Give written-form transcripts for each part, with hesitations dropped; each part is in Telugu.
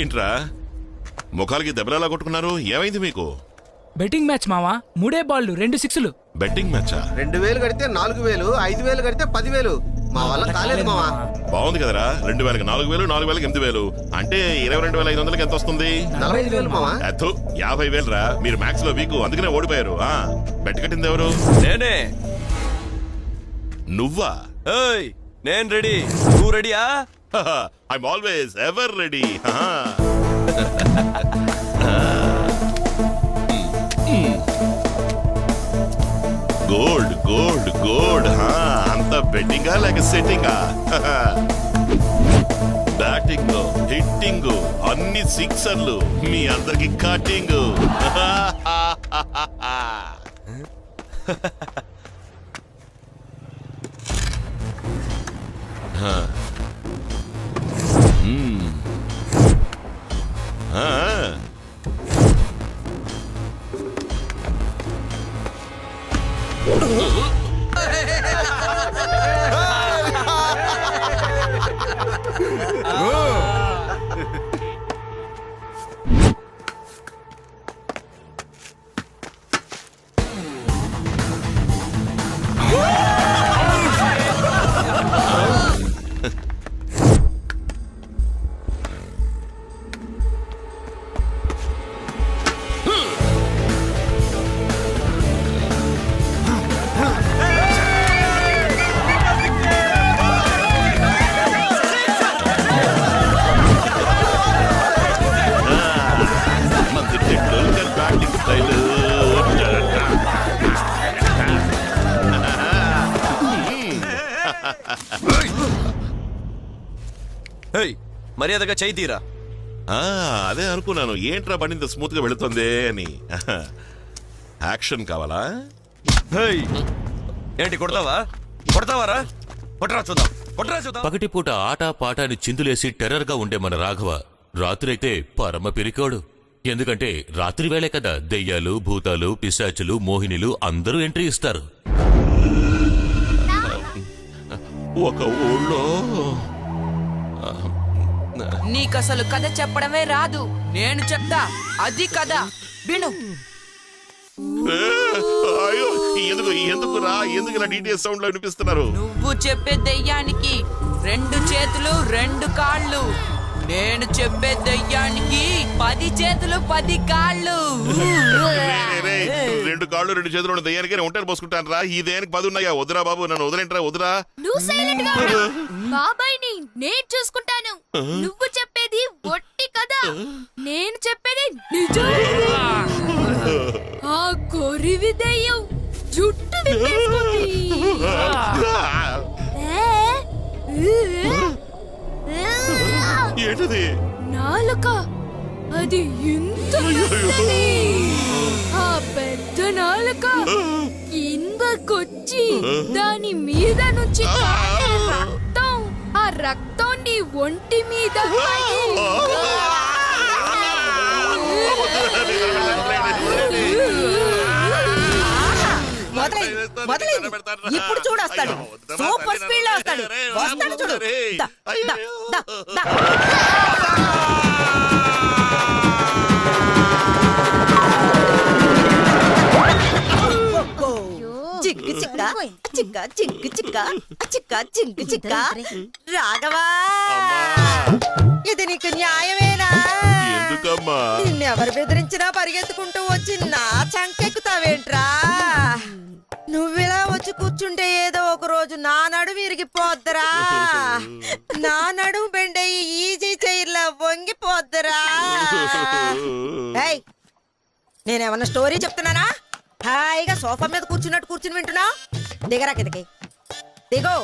ఏంట్రా ముఖాలకి దెబ్బలా కొట్టుకున్నారు? ఏమైంది మీకు? బెట్టింగ్ మ్యాచ్ మావా, 3 బాళ్ళు 2 సిక్స్లు. బెట్టింగ్ మ్యాచా? 2000 కడితే 4000, 5000 కడితే 10,000. మా వల్ల కాలేదు మావా. బాగుంది కదరా. 2000కి 4000, 4000కి 8000 అంటే 22,500కి ఎంత వస్తుంది? 45,000 మావా. 50,000 రా. మీరు మ్యాథ్స్ లో వీక్, అందుకనే ఓడిపోయారు. బెట్ కట్టింది ఎవరు? నేనే. నువ్వా? ఏయ్, నేను రెడీ. నువ్వు రెడీయా? I'm always ever ready. Gold gold gold. అంత బెట్టింగా లేక సెట్టింగా? బ్యాటింగ్ హిట్టింగ్ అన్ని సిక్సర్లు, మీ అందరికి కటింగ్. మర్యాదగా చేయి తీరా. అదే అనుకున్నాను, ఏంట్రా బండి స్మూత్ గా వెళుతుంది అని. యాక్షన్ కావాలా? ఏంటి కొడతావా? కొడతావారా? కొట్టరా చూద్దాం, కొట్టరా చూద్దాం. పగటిపూట ఆట పాటాన్ని చిందులేసి టెర్రర్ గా ఉండే మన రాఘవ రాత్రైతే పరమ పిరికోడు. ఎందుకంటే రాత్రి వేళే కదా దెయ్యాలు, భూతాలు, పిశాచులు, మోహినిలు అందరూ ఎంట్రీ ఇస్తారు. ఒక ఊళ్ళో నీకసలు కథ చెప్పడమే రాదు, నేను చెప్తా. అది కథ విను. ఎందుకు రా, ఎందుకు ఇలా డీటెయిల్స్ సౌండ్ లో వినిపిస్తున్నారు? నువ్వు చెప్పే దెయ్యానికి 2 చేతులు 2 కాళ్ళు, నేను చెప్పే దెయ్యానికి 10 చేతులు 10 కాళ్ళు. 2 కాళ్ళు 2 చేతులు ఉన్న దెయ్యానికి ఒంటరి పోసుకుంటాను రా. ఈ దెయ్యానికి 10 ఉన్నాయా? వదిరా బాబు, నన్ను వదిలేంట్రా, వదిరా. నువ్వు సైలెంట్ గా ఉండు. బాబాయ్ని నేను చూసుకుంటాను. నువ్వు చెప్పేది ఒట్టి కదా, నేను చెప్పేది నిజం. ఆ కొరివి దెయ్యం జుట్టు విప్పేసుకుంది. ఏంటది? నాలుక, అది ఇంత పెద్దది. ఆ పెద్ద నాలుక కిందకొచ్చి దాని మీద నుంచి కారే రక్తం, ఆ రక్తం నీ ఒంటి మీద పడి. ఇప్పుడు చూడొస్తాడు, సూపర్ స్పీడ్ లో వస్తాడు. వస్తాడు చూడు. చిక్కు చిక్క చిక్క చిక్కు చిక్క చిక్క చిక్కు చిక్క. రాఘవా, ఇది నీకు న్యాయమేనా? ఎందుకమ్మా? నిన్నెవరు బెదిరించినా పరిగెత్తుకుంటూ వచ్చి నా చంకెక్కుతావేంట్రా? నువ్విలా వచ్చి కూర్చుంటే ఏదో ఒక రోజు నా నడుము విరిగిపోద్దరా, నా నడుము బెండయ్యి ఈజీ చైర్లా వంగిపోద్దరా. నేనేమన్నా స్టోరీ చెప్తున్నానా? హాయిగా సోఫా మీద కూర్చున్నట్టు కూర్చుని వింటున్నా. దిగరా కిందకి, దిగో.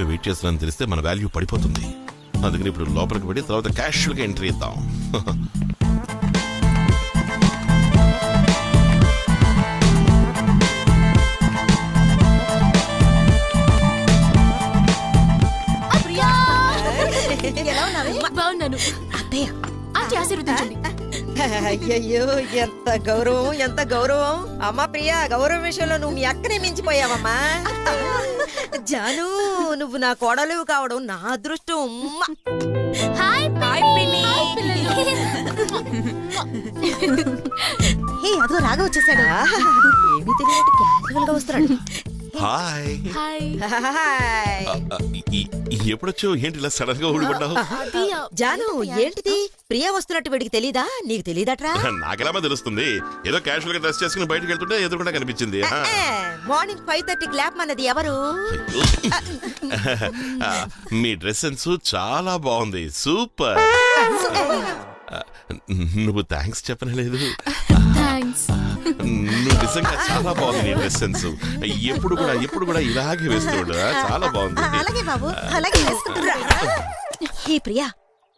వెయిట్ చేస్తున్నాను తెలిస్తే మన వాల్యూ పడిపోతుంది. అందుకని ఇప్పుడు లోపలికి పెట్టి తర్వాత క్యాషువల్ గా ఎంట్రీ ఇద్దాం. అత్తయ్య ఆంటీ ఆశీర్వదించండి. అయ్యయ్యో ఎంత గౌరవం ఎంత గౌరవం. అమ్మా ప్రియా, గౌరవం విషయంలో నువ్వు మీ అక్కనే మించిపోయావమ్మా. జాను, నువ్వు నా కోడలు కావడం నా అదృష్టం. ఉమ్మ. హాయ్ పిన్ని. హే అదో రాగా వచ్చేసాడు. ఆహా, ఏమీ తెలియనట్టు క్యాజువల్ గా వస్తున్నాడు. Hi hi. హాయ్. ఎప్పుడొచ్చావు? ఏంటి ఇలా సడన్ గా ఊడిపడ్డావు? జాను, ఏంటిది? ప్రియా వస్తున్నట్టు వీడికి తెలీదా? నీకు తెలీదట్రా? నాకెలామో తెలుస్తుంది. ఏదో క్యాషువల్ గా డ్రెస్ చేసుకుని బయటకు వెళ్తుంటే ఎదురుకుండా కనిపించింది. మార్నింగ్ 5:30 క్లాప్ అన్నది ఎవరు? మీ డ్రెస్ సెన్స్ చాలా బాగుంది, సూపర్. నువ్వు థ్యాంక్స్ చెప్పనలేదు. థాంక్స్. నువ్వు నిజంగా చాలా బాగుంది నీ డ్రెస్ సెన్స్. ఎప్పుడు కూడా ఇలాగే వేస్తుండు. చాలా బాగుంది. అలాగే బాబు, అలాగే వేసుకుంటున్నా. హే ప్రియా,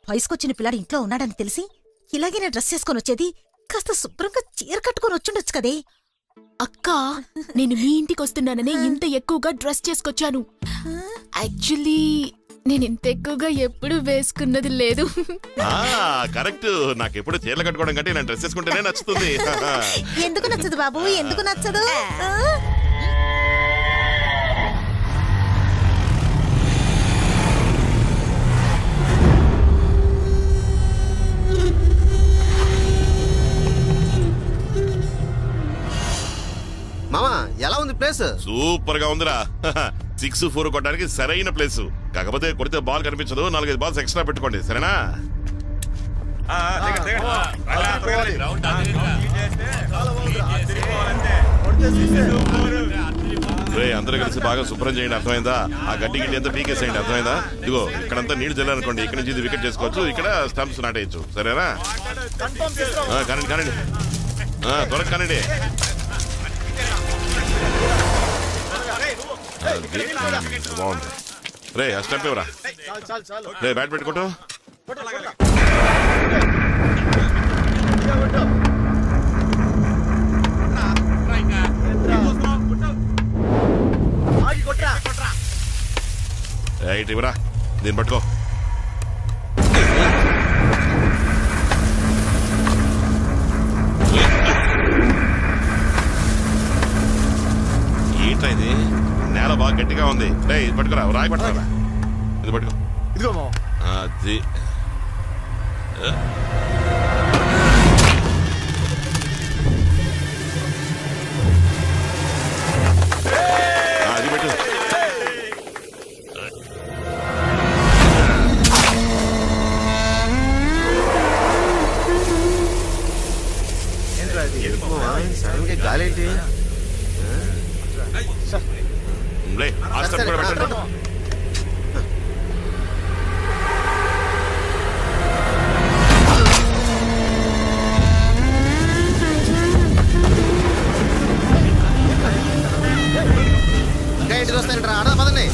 వయసుకొచ్చిన పిల్లాడు ఇంట్లో ఉన్నాడని తెలిసి ఇలాగే నా డ్రెస్ చేసుకొని వచ్చేది. కాస్త శుభ్రంగా చీర కట్టుకొని వచ్చుండొచ్చు కదే. అక్క, నేను మీ ఇంటికి వస్తున్నానని ఇంత ఎక్కువగా డ్రెస్ చేసుకొచ్చాను. యాక్చువల్లీ నేను ఇంత ఎక్కువగా ఎప్పుడు వేసుకున్నది లేదు. కరెక్ట్. నాకు ఎప్పుడు చీరలు కట్టుకోవడం కంటే నా డ్రెస్ వేసుకుంటేనే నచ్చుతుంది. ఎందుకు నచ్చదు బాబు, ఎందుకు నచ్చదు? మామా, ఎలా ఉంది ప్లేస్? సూపర్ గా ఉందిరా. 6-4 కొట్టడానికి సరైన ప్లేస్. కాకపోతే కొడితే బాల్ కనిపించదు. 4-5 బాల్స్ ఎక్స్ట్రా పెట్టుకోండి, సరేనా? అందరూ కలిసి బాగా శుభ్రం చేయండి, అర్థమైందా? ఆ గడ్డి గిడ్డి అంతా పీకేసేయండి, అర్థమైందా? ఇదిగో ఇక్కడంతా నీళ్లు చల్లారనుకోండి, ఇక్కడ నుంచి వికెట్ చేసుకోవచ్చు, ఇక్కడ స్టంప్స్ నాటేయచ్చు, సరేనా? కానండి త్వరగా కానండి. బాగుంది. రే ఆ స్టెప్ ఇవ్వరా. రే బ్యాట్ పెట్టుకోటు. రైట్ ఇవ్వరా, దీన్ని పట్టుకో. ఏంట్రా ఇది? నేల బాగా గట్టిగా ఉంది. ఇది పట్టుకురా, రాయి పట్టుకురా. ఇది పట్టుకో. అది అది పెట్టు. గాలి ఏంటి? ఆ స్టెప్ కూడా పెట్టండి. ఇంకా ఇంటికి వస్తాయంటారా? ఆడ పదండి.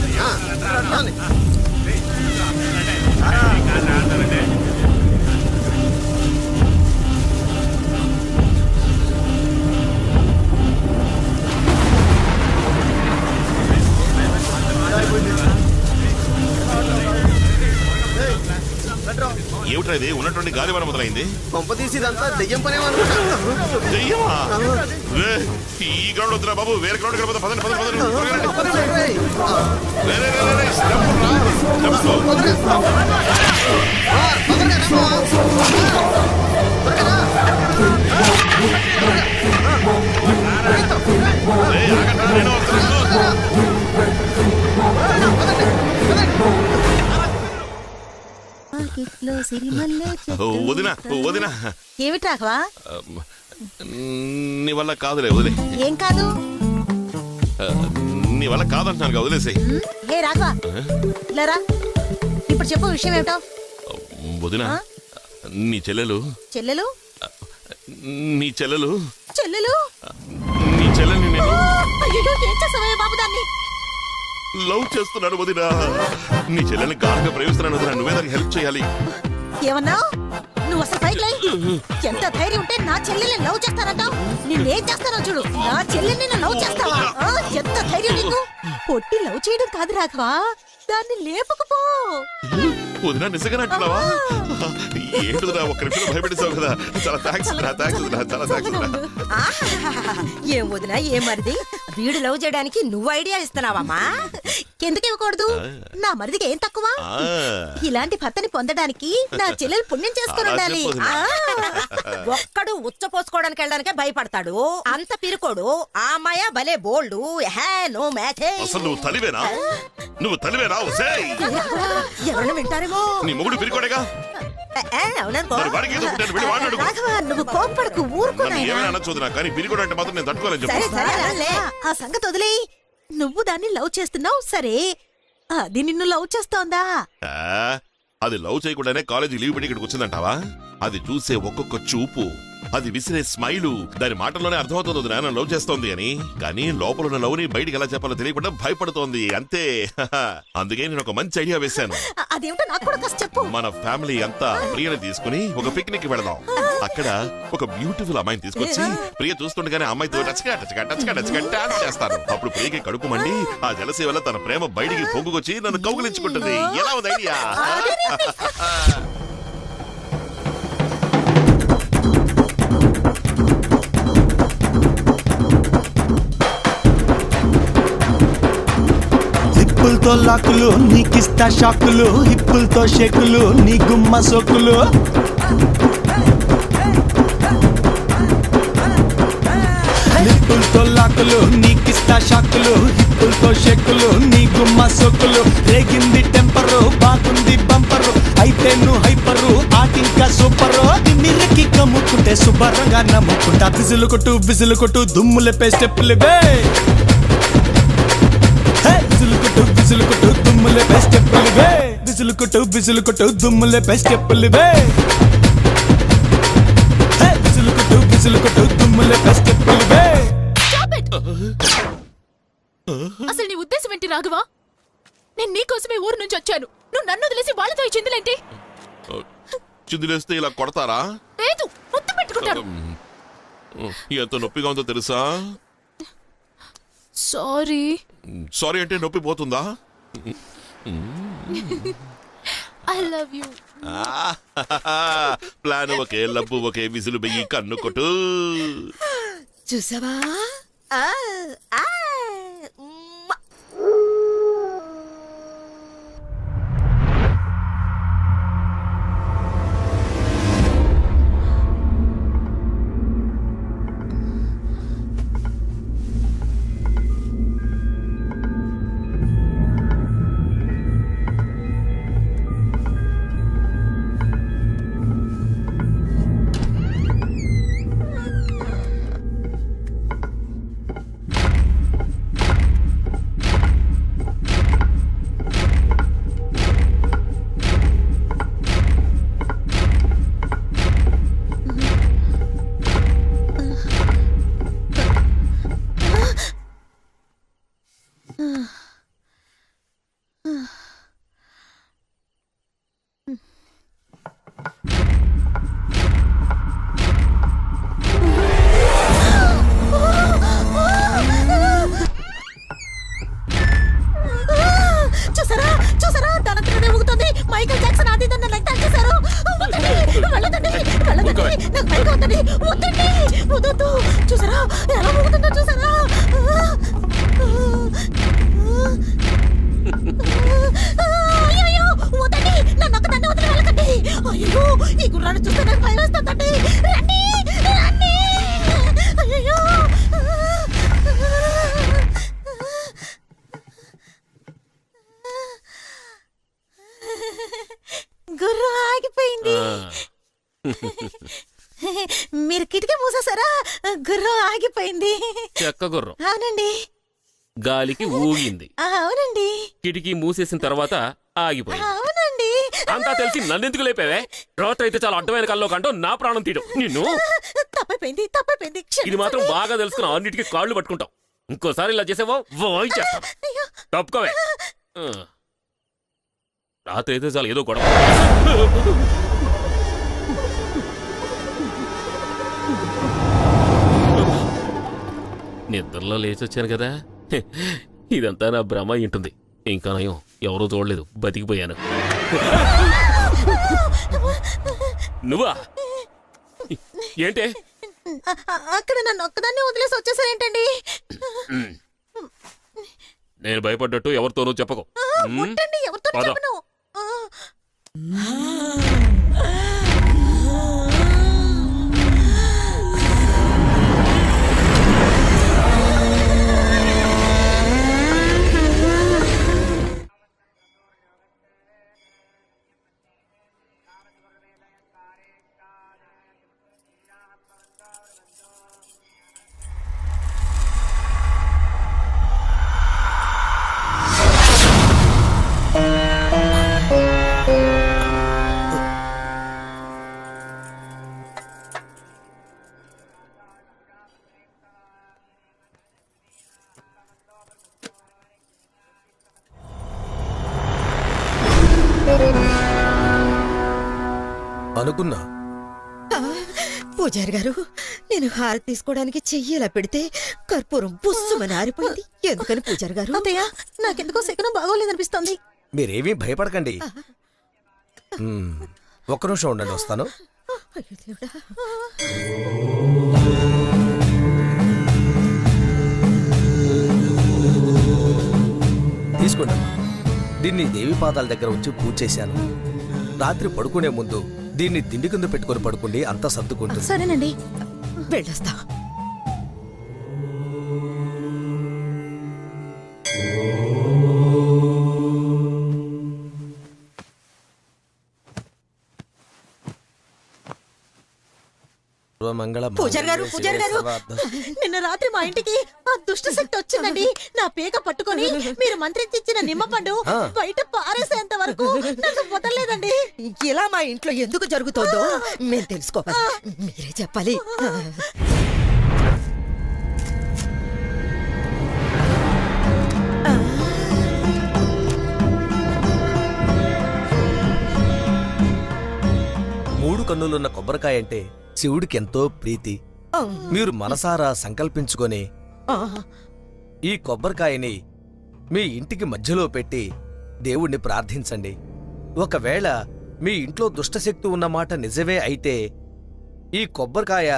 ఏమిట్రా ఇది? ఉన్నటువంటి గాలివాన మొదలైంది. కొంప తీసి ఇదంతా దెయ్యం పనేమనుకుంటా. దెయ్యమా? ఈ గ్రౌండ్ వద్దురా బాబు, వేరే గ్రౌండ్ వెళ్ళిపోతా. పదండి. వదినా ఏమిటి రాఘవా? నీ వల్ల కాదులే, వదిలే. ఏం కాదు? నీ వల్ల కాదంటున్నాను, వదిలేసాయి. హే రాఘవా, లేరా, ఇప్పుడు చెప్పు విషయం ఏమిటో. వదినా, నీ చెల్లెలు చెల్లెలు నీ చెల్లెలు చెల్లెలు నీ చెల్లెల్ని నేను అయ్యో, ఏం చేస్తావయ్యా బాబు దాన్ని? లవ్ చేస్తున్నాను వదినా. నీ చెల్లెల్ని గాఢంగా ప్రేమిస్తున్నాను వదినా. నువ్వే దానికి హెల్ప్ చేయాలి. ఏమన్నావు? నువ్వు అసలు పైకి లే. ఎంత ధైర్యం ఉంటే నా చెల్లెల్ని లవ్ చేస్తానంటావు? నేనేం చేస్తానో చూడు. నా చెల్లెల్ని నేను లవ్ చేస్తావా? ఎంత ధైర్యం నీకు? పొట్టి లవ్ చేయడం కాదు రాఘవా, దాన్ని లేపకపో. వదినా నిజంగా అంటున్నావా? ఏంటిదిరా ఒక్క నిమిషం భయపెట్టేసావు కదా. చాలా థ్యాంక్స్ రా, చాలా థ్యాంక్స్ రా. ఏం వదినా ఏం మరిది వీడు లవ్ చేయడానికి నువ్వు ఐడియా ఇస్తున్నావమ్మా? ఎందుకు ఇవ్వకూడదు? నా మరిదికి ఏం తక్కువ? ఇలాంటి భర్తని పొందడానికి నా చెల్లెలు పుణ్యం చేసుకుని అలా ఉండాలి. చెప్పొద్దు. ఒక్కడు ఉచ్చ పోసుకోవడానికి వెళ్ళడానికే భయపడతాడు. అంత పిరుకోడు. ఆ అమ్మాయ భలే బోల్డు. నో మ్యాథే. అసలు నువ్వు తలివేనా? ఒసేయ్! ఎవరన్నా వింటారేమో. నీ మొగుడు పిరికోడేగా. అవుననుకో. మరి వాడికి ఏదో పుట్టాను, వెళ్ళి వాడిని అడుగు. రాఘవ, నువ్వు కోప్పడకు, ఊరుకో నన్ను నాయనా. ఏమైనా అనొచ్చు వదినా, కానీ పిరికోడు అంటే మాత్రం నేను తట్టుకోలేను సరే చెప్పు. సరే అనలే. ఆ సంగతి వదిలేయ్. నువ్వు దాన్ని లవ్ చేస్తున్నావు సరే, అది నిన్ను లవ్ చేస్తోందా? ఆ, అది లవ్ చేయకుండానే కాలేజీ లీవ్ పెట్టి ఇక్కడికి వచ్చిందంటావా? అది చూసే ఒక్కొక్క చూపు, అది విసిరే స్మైలు, దాని మాటల్లోనే అర్థమవుతుంది వదినా నన్ను లవ్ చేస్తోంది అని. కానీ లోపల ఉన్న లవ్ ని బయటికి ఎలా చెప్పాలో తెలియకుండా భయపడుతోంది అంతే. అందుకే నేను ఒక మంచి ఐడియా వేశాను. అదేమిటో నాకు కూడా కాస్త చెప్పు. మన ఫ్యామిలీ అంతా ప్రియని తీసుకుని ఒక పిక్నిక్ వెళదాం. అక్కడ ఒక బ్యూటిఫుల్ అమ్మాయిని తీసుకొచ్చి ప్రియ చూస్తుండగానే అమ్మాయితో టచ్గా డాన్స్ చేస్తాను. అప్పుడు ప్రియకి కడుపు మండి ఆ జలసీ వల్ల తన ప్రేమ బయటికి పొంగుకొచ్చి నన్ను కౌగిలించుకుంటుంది. ఎలా ఉంది ఐడియా? హిప్పులతో లాకులు నీకిస్తా షాకులు, హిప్పులతో షేకులు నీ గుమ్మ సోకులు. హిప్పులతో లాకులు నీకిస్తా షాకులు, హిప్పులతో షేకులు నీ గుమ్మ సోకులు. రేగింది టెంపరు, బాగుంది బంపరు, అయితే నువ్వు హైపరు, ఆటింకా సూపరు. నిరికి కమ్ముకుంటే శుభ్రంగా నమ్ముకుంటా. విజులు కొట్టు దుమ్ములపై స్టెప్పులు వే. విజులు కొట్టు దుమ్ములే బెస్ట్ స్టెప్పులువే. విజులు కొట్టు దుమ్ములే బెస్ట్ స్టెప్పులువే. విజులు కొట్టు దుమ్ములే బెస్ట్ స్టెప్పులువే. అసలు నీ ఉద్దేశం ఏంటి రాఘవా? నేను నీకోసమే ఊరు నుంచి వచ్చాను. నువ్వు నన్ను వదిలేసి వాళ్ళతో ఈ చిందులేంటి? చిందులేస్తే ఇలా కొడతారా? లేదు, ముద్దు పెట్టుకుంటాను. ఎంత నొప్పిగా ఉందో తెలుసా? సారీ. సారీ అంటే నొప్పి పోతుందా? I love you. ప్లాన్ ఒకే, లబ్బు ఒకే, విసులు బెయ్యి కన్ను కొట్టు. చూసావా? చూసారా దానంతనే ఊగుతుంది. మైకేల్ జాక్సన్ అది దాన్ని లైక్ చేశారు. వెళ్ళదండి, నాకు భయం అవుతుంది. వద్దు. చూసారా ఎలా ఊగుతుందో చూసారా? అయ్యో వద్దండి, నన్ను ఒక్కదాన్ని వదిలి వెళ్ళకండి. అయ్యో ఈ గుర్రాన్ని చూస్తే నాకు భయం వేస్తుందండి. రండి. అయ్యో గుర్రం ఆగిపోయింది. మీరు కిటికీ మూసేసారా? గుర్రం ఆగిపోయింది. చెక్క గుర్రం అవునండి. గాలికి ఊగింది. అవునండి. కిటికీ మూసేసిన తర్వాత ఆగిపోయింది. అవునండి. అంతా తెలిసి నన్నెందుకు లేపావే? రాత్రి అయితే చాలా అడ్డమైన కల్లో కంటూ నా ప్రాణం తీయడం. నిన్ను తప్పైపోయింది. ఇది మాత్రం బాగా తెలుసుకుని అన్నిటికీ కాళ్ళు పట్టుకుంటాం. ఇంకోసారి ఇలా చేసావో వాయించేస్తాం. తప్పుకోవే. రాత్రి అయితే చాలా ఏదో గొడవ. నిద్రలో లేచి వచ్చాను కదా, ఇదంతా నా భ్రమ అయి ఉంటుంది. ఇంకా నయం ఎవరూ చూడలేదు, బతికిపోయాను. నువ్వా ఏంటే అక్కడ నన్ను ఒక్కదాన్ని వదిలేసి వచ్చేసారేంటండి? నేను భయపడ్డట్టు ఎవరితోనూ చెప్పకు ముట్టండి, ఎవరితో పద. చెప్పను. అనుకున్నా పూజారి గారు, నేను హారతి తీసుకోవడానికి చెయ్యేలా పెడితే కర్పూరం బుస్సుమని ఆరిపోయింది. ఎందుకని పూజారి గారు? అత్తయ్య, నాకెందుకో శకునం బాగోలేదనిపిస్తోంది. మీరేమీ భయపడకండి. ఒక్క నిమిషం ఉండండి, వస్తాను. అయ్యో దేవుడా. తీసుకోండి. దీన్ని దేవి పాదాల దగ్గర ఉంచి పూజ చేశాను. రాత్రి పడుకునే ముందు దీన్ని దిండి కింద పెట్టుకొని పడుకోండి, అంతా సర్దుకుంటుంది. సరేనండి. వెళ్ళొస్తా. పూజారి గారు, పూజారి గారు, నిన్న రాత్రి మా ఇంటికి ఆ దుష్ట శక్తి వచ్చిందండి. నా పేక పట్టుకొని మీరు మంత్రించిన నిమ్మపండు బయట పారేసేంత వరకు నన్ను వదలలేదండి. ఇలా మా ఇంట్లో ఎందుకు జరుగుతుందో మేము తెలుసుకోవాలి. మీరే చెప్పాలి. మూడు కన్నులున్న కొబ్బరికాయ అంటే శివుడికి ఎంతో ప్రీతి. మీరు మనసారా సంకల్పించుకొని ఈ కొబ్బరికాయని మీ ఇంటికి మధ్యలో పెట్టి దేవుణ్ణి ప్రార్థించండి. ఒకవేళ మీ ఇంట్లో దుష్టశక్తి ఉన్నమాట నిజమే అయితే ఈ కొబ్బరికాయ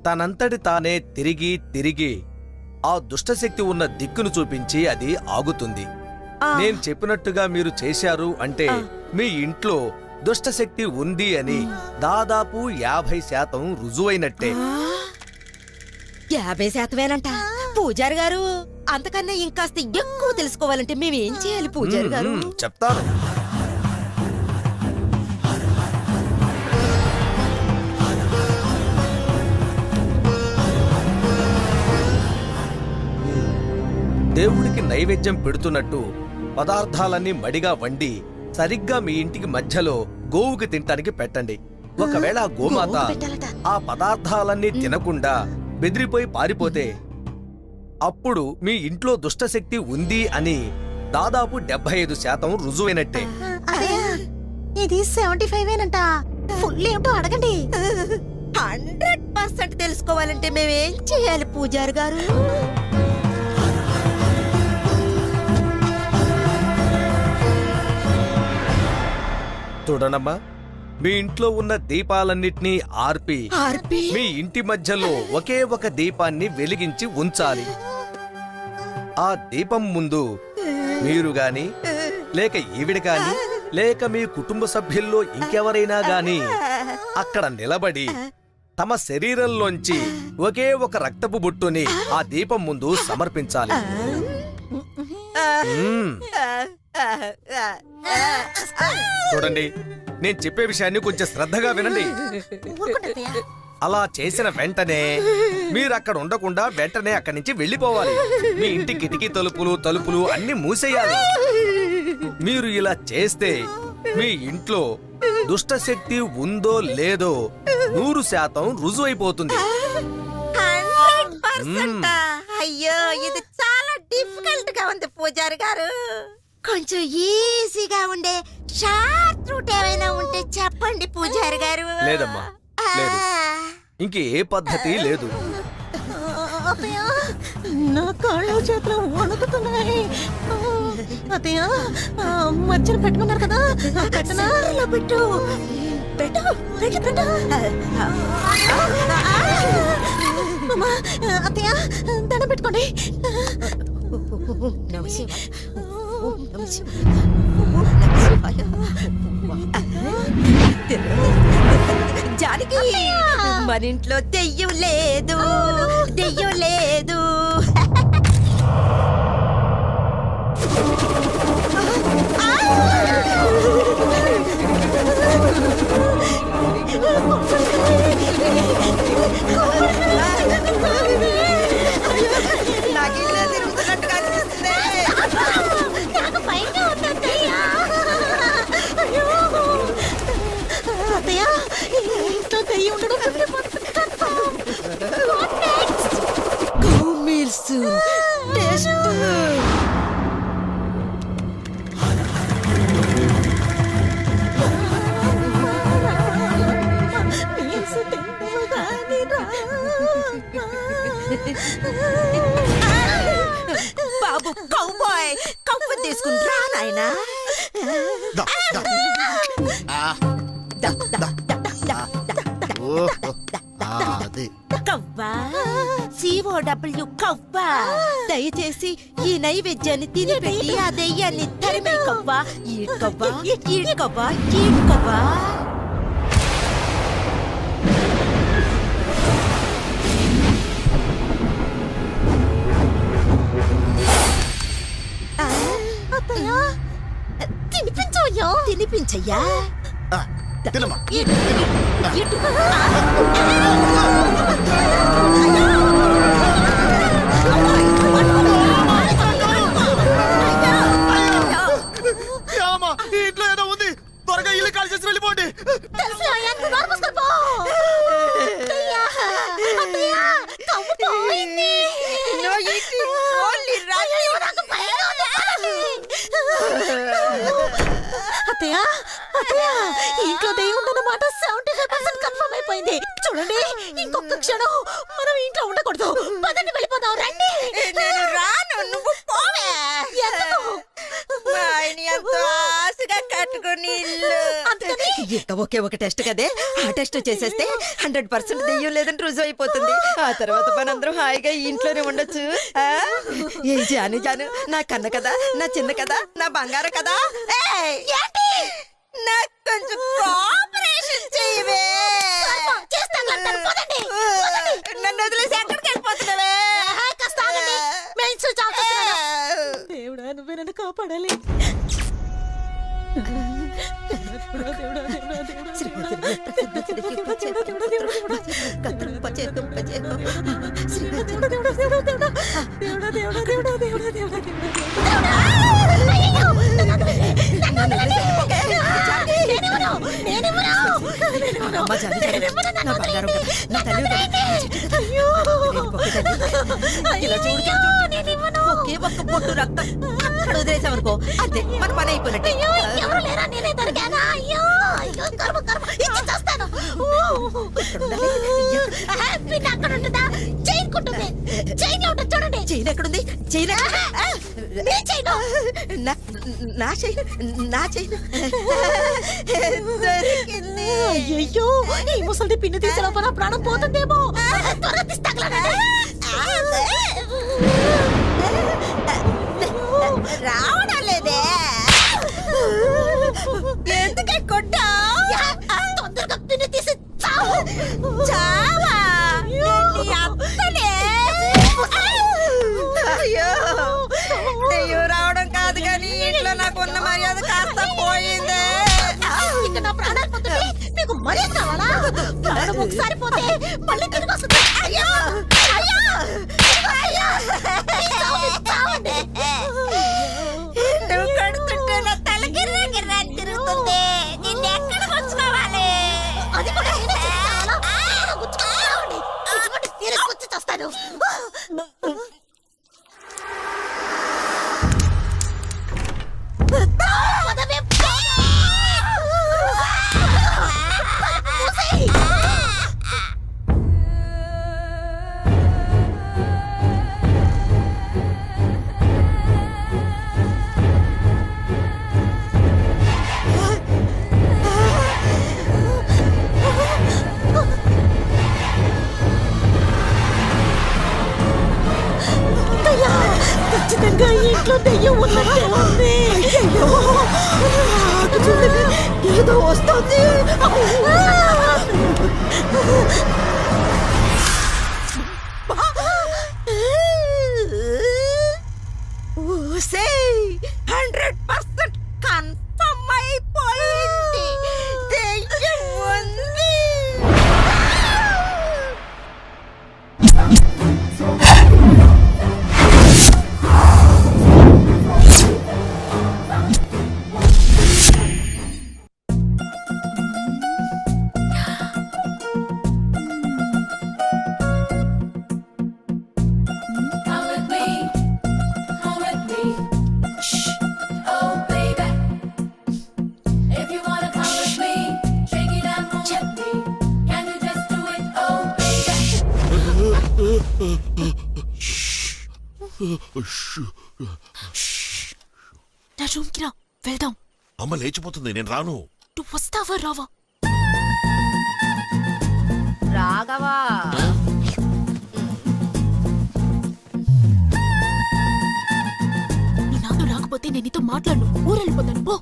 తనంతటి తానే తిరిగి తిరిగి ఆ దుష్టశక్తి ఉన్న దిక్కును చూపించి అది ఆగుతుంది. నేను చెప్పినట్టుగా మీరు చేశారు అంటే మీ ఇంట్లో దుష్టశక్తి ఉంది అని దాదాపు 50% రుజువైనట్టే. 50%? పూజారి గారు, అంతకన్నా ఇంకాస్త ఎక్కువ తెలుసుకోవాలంటే మేమేం చేయాలి పూజారి గారు? చెప్తాను. దేవుడికి నైవేద్యం పెడుతున్నట్టు పదార్థాలన్నీ మడిగా వండి సరిగ్గా మీ ఇంటికి మధ్యలో గోవుకి తినటానికి పెట్టండి. ఒకవేళ ఆ గోమాత ఆ పదార్థాలన్నీ తినకుండా బెదిరిపోయి పారిపోతే అప్పుడు మీ ఇంట్లో దుష్టశక్తి ఉంది అని దాదాపు 75% రుజువైనట్టే. ఇది 75 ఫుల్ ఏమిటో అడగండి. 100% తెలుసుకోవాలంటే మేమేం చేయాలి పూజారి గారు? చూడనమ్మా, మీ ఇంట్లో ఉన్న దీపాలన్నిటినీ ఆర్పి మీ ఇంటి మధ్యలో ఒకే ఒక దీపాన్ని వెలిగించి ఉంచాలి. ఆ దీపం ముందు మీరు గాని లేక ఈవిడ గాని లేక మీ కుటుంబ సభ్యుల్లో ఇంకెవరైనా గాని అక్కడ నిలబడి తమ శరీరంలోంచి ఒకే ఒక రక్తపు బొట్టుని ఆ దీపం ముందు సమర్పించాలి. చూడండి, నేను చెప్పే విషయాన్ని కొంచెం శ్రద్ధగా వినండి. అలా చేసిన వెంటనే మీరు అక్కడ ఉండకుండా వెంటనే అక్కడి నుంచి వెళ్ళిపోవాలి. మీ ఇంటి కిటికీ తలుపులు అన్ని మూసేయాలి. మీరు ఇలా చేస్తే మీ ఇంట్లో దుష్టశక్తి ఉందో లేదో 100% రుజువైపోతుంది. 100%? అయ్యో, ఇది చాలా డిఫికల్ట్ గా ఉంది పూజారి గారు. కొంచెం ఈజీగా ఉండే షార్ట్ రూట్ ఏమైనా ఉంటే చెప్పండి పూజారి గారు. లేదమ్మా, లేదు. ఇంకే పద్ధతి లేదు. నా కాళ్ళు చేతులు వణుకుతున్నాయి. అత్తయ్య మధ్యలో పెట్టుకున్నారు కదా పెట్టనా ఇలా పెట్టు పెట్టు పెట్టు పెట్టు అమ్మా, అత్తయ్య దండం పెట్టుకోండి. జానకి మన ఇంట్లో దెయ్యం లేదు దెయ్యం లేదు. నాకు ఇల్లే తిరుగుతున్నట్టుగా అనిపిస్తుంది. నాకు భయంగా ఉంది అత్తయ్య. అయ్యో. అత్తయ్య ఇంట్లో దెయ్యం ఉండడం 50% confirm. What next? Meals taste meals తింటావా కానీ రా. బాబు కౌబాయ్ కంఫర్ట్ తీసుకుని రా నాయనా. కవ్వా COW కవ్వా దయచేసి ఈ నైవేద్యాన్ని తినిపెట్టి ఆ దెయ్యాన్ని తరిమే కవ్వా ఈడ్ కవ్వా ఈడ్ కవ్వా ఈడ్ కవ్వా. అత్తయ్య తినిపించయ్యా. తినిపించయ్యా. ఇంట్లో ఏదో ఉంది, త్వరగా ఇల్లు కాల్ చేసి వెళ్ళిపోండి. తెలుసులే అయ్యా, నువ్వు నోరు మూసుకొని పో. అత్తయ్య, అత్తయ్య, కవ్వు పోయింది. No eating, only running. నాకు భయంగా ఉంది. అత్తయ్య, అత్తయ్య, ఇంట్లో దెయ్యం ఉందన్నమాట 75% కన్ఫర్మ్ అయిపోయింది. చూడండి, ఇంకొక క్షణం మనం ఇంట్లో ఉండకూడదు. పదండి వెళ్ళిపోదాం, రండి. నేను రాను, నువ్వు పోవే. ఎందుకు? మా ఆయన ఎంతో ఆశగా కట్టుకుని ఇల్లు. అందుకని? ఇంకా ఒకే ఒక టెస్ట్ కదే, ఆ టెస్ట్ చేసేస్తే 100% దెయ్యం లేదని రుజువు అయిపోతుంది. ఆ తర్వాత మనందరం హాయిగా ఈ ఇంట్లోనే ఉండొచ్చు. ఏ జాను జాను, నా కన్న కదా, నా చిన్న కదా, నా బంగారం కదా. ఏయ్, నాకు కొంచెం కోఆపరేషన్ చేయవే. చేస్తాను, అంటాను. పదండి. నన్ను వదిలేసి ఎక్కడికి వెళ్ళిపోతున్నావే? కాస్త ఆగండి. మెయిన్ స్విచ్ ఆఫ్ చేస్తున్నాను. దేవుడా, నువ్వే నన్ను కాపాడాలి. ఒకే ఒక్క బొట్టు రక్తం అక్కడ వదిలేసామనుకో, అంతే మన పని అయిపోయినట్టే. ఎవరు లేరా, నేనే దొరికానా? అయ్యో అయ్యో, కర్మ కర్మ, ఇచ్చి చేస్తాను. పిన్ అక్కడ ఉంటుందా? చైన్ కుంటుంది. చైన్ లో ఉంటుంది, చూడండి. చైన్ ఎక్కడుంది? చైన్ నీ చైన్. నా చైన్, నా చైన్ దొరికింది. అయ్యో, ఈ ముసలి పిన్ను తీసే లోపల ప్రాణం పోతుందేమో. త్వరగా తీసి తగలనండి. రావడం లేదే. ఎందుకే కొట్టా? తొందరగా పిన్ను తీసి చావు. చావా? నీ అత్తనే. అయ్యో, దెయ్యం రావడం కాదు కానీ ఇంట్లో నాకు ఉన్న మర్యాద కాస్త పోయిందే. ఇక నా ప్రాణాలు పోతుంటే మీకు మర్యాద కావాలా? ప్రాణం ఒకసారి పోతే మళ్ళీ తిరిగి వస్తుంది. అయ్యో అయ్యో అయ్యో, చావండి. నువ్వు కడుతుంటే నా తల గిర్రా గిర్రా అని తిరుగుతుంది. నిన్ను ఎక్కడ గుచ్చుకోవాలి? అది కూడా నేనే చేస్తాను. గుచ్చుకోండి, గుచ్చుకోండి, నేను గుచ్చి చేస్తాను. ఇంట్లో దెయ్యం ఉన్నట్టే ఉంది. అయ్యయ్యో, అటు చూడండి, ఏదో వస్తుంది. ఊసే, 100% కన్ఫర్మ్ అయిపోయింది. దెయ్యం ఉంది. నా రూమ్ కి రా, వెళ్దాం. అమ్మ లేచిపోతుంది, నేను రాను. నువ్వు వస్తావా రావా? రాఘవా, నువ్వు నాతో రాకపోతే నేను నీతో మాట్లాడను, ఊరెళ్ళిపోతాను. పో.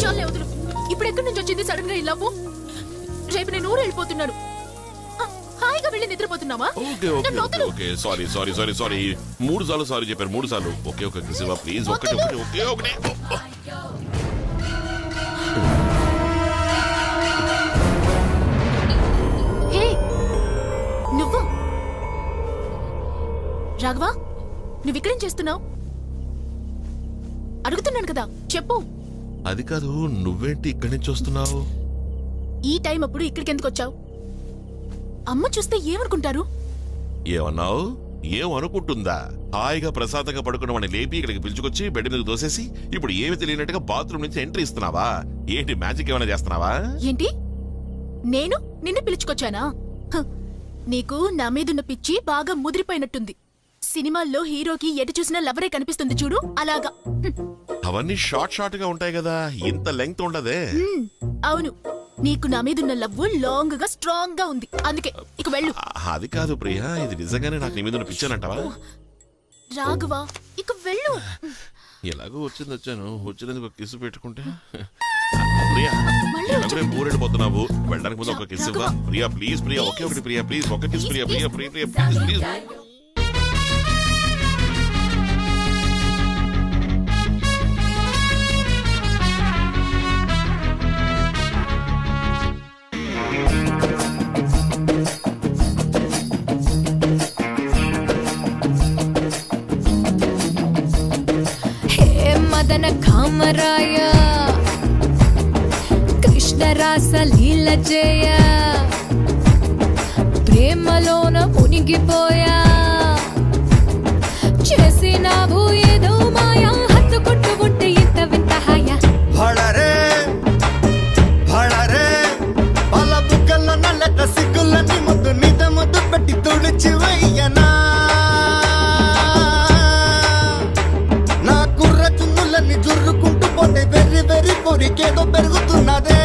చాలే వదులు. ఇప్పుడు ఎక్కడి నుంచి వచ్చింది సడన్ గా ఈ లవ్వు? రేపు నేను ఊరు వెళ్ళిపోతున్నాను. హాయిగా వెళ్ళి నిద్రపోతున్నావా? Okay okay okay okay sorry sorry sorry sorry 3 సార్లు సారీ చెప్పారు, 3 సార్లు. ఓకే ఓకే శివ ప్లీజ్, ఒకటి ఒకటి ఓకే ఒకటి. హే, నువ్వు రాఘవా, నువ్వు ఇక్కడేం చేస్తున్నావు? అడుగుతున్నాను కదా, చెప్పు. అది కాదు, నువ్వేంటి ఇక్కడి నుంచి వస్తున్నావు? ఈ టైం అప్పుడు ఇక్కడికి ఎందుకు వచ్చావు? అమ్మ చూస్తే ఏమనుకుంటారు? ఏమన్నావు? ఏమనుకుంటుందా? హాయిగా ప్రశాంతంగా పడుకున్న వాడిని లేపి ఇక్కడికి పిలుచుకొచ్చి బెడ్ మీద దోసేసి ఇప్పుడు ఏమి తెలియనట్టుగా బాత్రూమ్ నుంచి ఎంట్రీ ఇస్తున్నావా? ఏంటి మ్యాజిక్ ఏమైనా చేస్తున్నావా? ఏంటి, నేను నిన్ను పిలుచుకొచ్చానా? హ, నీకు నా మీదున్న పిచ్చి బాగా ముదిరిపోయినట్టుంది. సినిమాల్లో హీరోకి ఎటు చూసినా లవరే కనిపిస్తుంది చూడు, అలాగా. అవన్నీ షార్ట్ షార్ట్ గా ఉంటాయి కదా, ఇంత లెంగ్త్ ఉండదే. అవును, నీకు నా మీదున్న లవ్ లాంగ్ గా స్ట్రాంగ్ గా ఉంది, అందుకే ఇక వెళ్ళు. అది కాదు ప్రియా, ఇది నిజంగానే నాకు నీ మీద పిచ్చానంటావా? రాఘవా, ఇక వెళ్ళు. ఎలాగో వచ్చాను, వచ్చినందుకు ఒక కిసు పెట్టుకుంటే. ప్రియా, మళ్ళీ ఎలాగో ఊరెళ్ళిపోతున్నావు, వెళ్ళడానికి ముందు ఒక కిసు ఇవ్వా? ప్రియా ప్లీజ్, ప్రియా ఒకే ఒకటి, ప్రియా ప్లీజ్ ఒక kiss, Priya Priya Priya Priya please please. మదన కామరాయ కృష్ణరాస లీల జయ ప్రేమలోన మునిగిపోయా చేసినావు ఏదో మాయా హత్తుకుంటూ ఉంటే ఇంత వింత హాయా భళరే భళరే పాల బుగ్గల నల్లట సిగ్గులని ముద్దు నిద ముద్దు పెట్టి తుడిచి వెయ్యనా నా కుర్ర చున్నులన్నీ జుర్రుకుంటూ పోతే వెర్రి వెర్రి పొరికేదో పెరుగుతున్నదే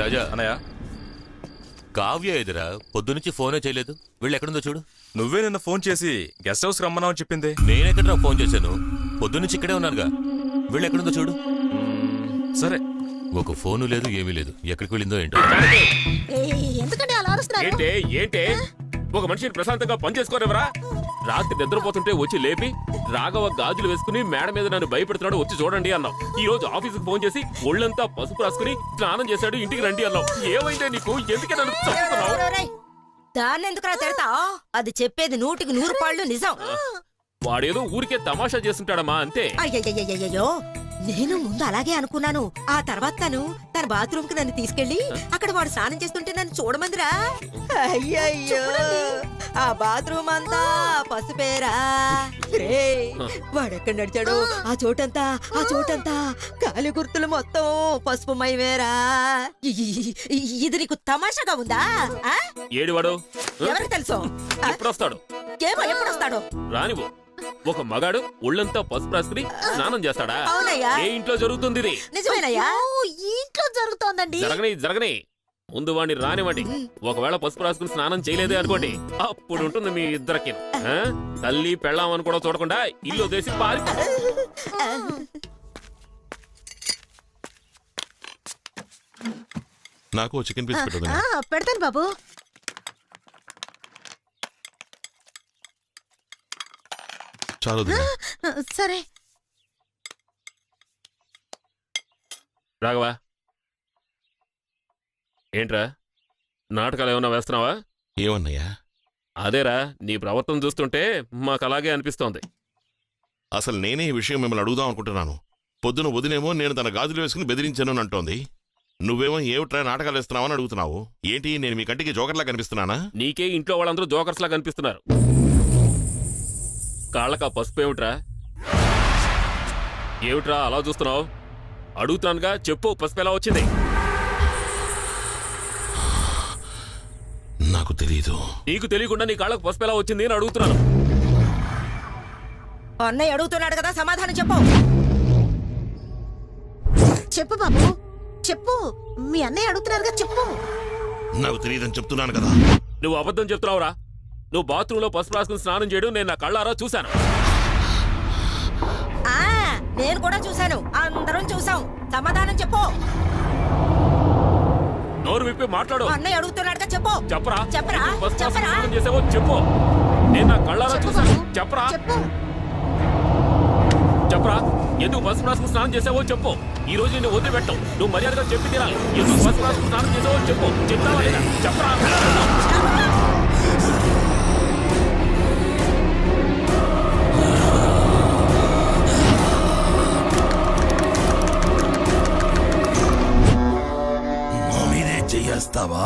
రాజా అన్నయ్య కావ్య ఎదురా పొద్దునుంచి ఫోనే చేయలేదు వీళ్ళు ఎక్కడుందో చూడు. నువ్వే నిన్న ఫోన్ చేసి గెస్ట్ హౌస్ రమ్మన్నావని చెప్పింది. నేనెక్కడరా ఫోన్ చేశాను, పొద్దునుంచి ఇక్కడే ఉన్నానుగా. వీళ్ళు ఎక్కడుందో చూడు. సరే. ఒక ఫోను లేదు ఏమీ లేదు, ఎక్కడికి వెళ్ళిందో ఏంటో. ఎందుకంటే అలా అరుస్తున్నారు? ఏంటే ఏంటే ఒక మనిషిని ప్రశాంతంగా పని చేసుకోరేవరా? రాత్రి నిద్రపోతుంటే వచ్చి లేపి రాఘవ గాజులు వేసుకుని మేడ మీద నన్ను భయపెడుతున్నాడు, వచ్చి చూడండి అన్నావు. ఈ రోజు ఆఫీసుకు ఫోన్ చేసి ఒళ్ళంతా పసుపు రాసుకుని స్నానం చేశాడు, ఇంటికి రండి అన్నావు. ఏమైందే నీకు? ఎందుకే నన్ను చంపుతున్నావు? దాన్ని ఎందుకురా తిడతా? అది చెప్పేది 100% నిజం. వాడేదో ఊరికే తమాషా చేస్తుంటాడమ్మా అంతే. అయ్యయ్యయ్యయ్యో, నేను ముందు అలాగే అనుకున్నాను. ఆ తర్వాత తన బాత్రూమ్ కి నన్ను తీసుకెళ్లి అక్కడ వాడు స్నానం చేస్తుంటే నన్ను చూడమందిరా. అయ్యయ్యో, ఆ బాత్రూమ్ అంతా పసుపేరా. వాడెక్కడ నడిచాడో ఆ చోటంతా కాలి గుర్తులు మొత్తం పసుపుమయమేరా. ఇది నీకు తమాషాగా ఉందా? ఏడివాడు ఎవరికి తెలుసు? ఎప్పుడు వస్తాడు? ఏమో ఎప్పుడు వస్తాడో రానివ్వు. ఒక మగాడు ఒళ్ళంతా పసుపు రాసుకుని స్నానం చేస్తాడా? అవునయ్యా. ఏ ఇంట్లో జరుగుతుంది ఇది? నిజమేనయ్యా. ఈ ఇంట్లో జరుగుతోందండి. జరగని ముందు వాడిని రానివ్వండి. ఒకవేళ పసుపు రాసుకుని స్నానం చేయలేదే అనుకోండి, అప్పుడు ఉంటుంది మీ ఇద్దరికి. తల్లి పెళ్ళామని కూడా చూడకుండా ఇల్లు వదిలేసి పారిపో. నాకు చికెన్ పీస్ పెట్టదు. పెడతాను బాబు. చాలు వదినా. సరే. రాఘవా, ఏంట్రా నాటకాలు ఏమన్నా వేస్తున్నావా? ఏమన్నయ్యా? అదేరా నీ ప్రవర్తన చూస్తుంటే మాకు అలాగే అనిపిస్తోంది. అసలు నేనే ఈ విషయం మిమ్మల్ని అడుగుదాం అనుకుంటున్నాను. పొద్దున వదినేమో నేను తన గాజులు వేసుకుని బెదిరించాను అంటోంది. నువ్వేమో ఏమిట్రా నాటకాలు వేస్తున్నావని అడుగుతున్నావు. ఏంటి నేను మీ కంటికి జోకర్లా కనిపిస్తున్నానా? నీకే ఇంట్లో వాళ్ళందరూ జోకర్స్లా కనిపిస్తున్నారు. కాళ్ళకా పసుపు ఏమిట్రా? ఏమిట్రా అలా చూస్తున్నావు? అడుగుతున్నానుగా, చెప్పు, పసుపు ఎలా వచ్చింది? నాకు తెలీదు. నీకు తెలియకుండా నీ కాళ్ళకు పసుపు ఎలా వచ్చింది అని అడుగుతున్నాను. అన్నయ్య అడుగుతున్నాడు కదా, సమాధానం చెప్పు. చెప్పు బాబు, చెప్పు. మీ అన్నయ్య అడుగుతున్నారుగా, చెప్పు. నాకు తెలియదని చెప్తున్నాను కదా. నువ్వు అబద్ధం చెప్తున్నావురా. నువ్వు బాత్రూంలో పసుపు రాసుకుని స్నానం చేయడం నేను నా కళ్ళారా చూశాను. నేను కూడా చూశాను, అందరం చూసాం. సమాధానం చెప్పు. నోరు విప్పి మాట్లాడు. అన్నయ్య అడుగుతున్నాడుగా, చెప్పు. చెప్పరా? చెప్పరా? పసుపు రాసుకుని చెప్పరా? స్నానం చేసావో చెప్పు. నేను నా కళ్ళారా చూశాను. చెప్పరా? చెప్పరా? ఎందుకు పసుపు రాసుకుని స్నానం చేసావో చెప్పు. ఈ రోజు నిన్ను వదిలిపెట్టవు. నువ్వు మర్యాదగా చెప్పి తీరాలి. ఎందుకు పసుపు రాసుకుని స్నానం చేసావో చెప్పు. చెప్తావా లేదా? చెప్పరా? చెయ్యేస్తావా?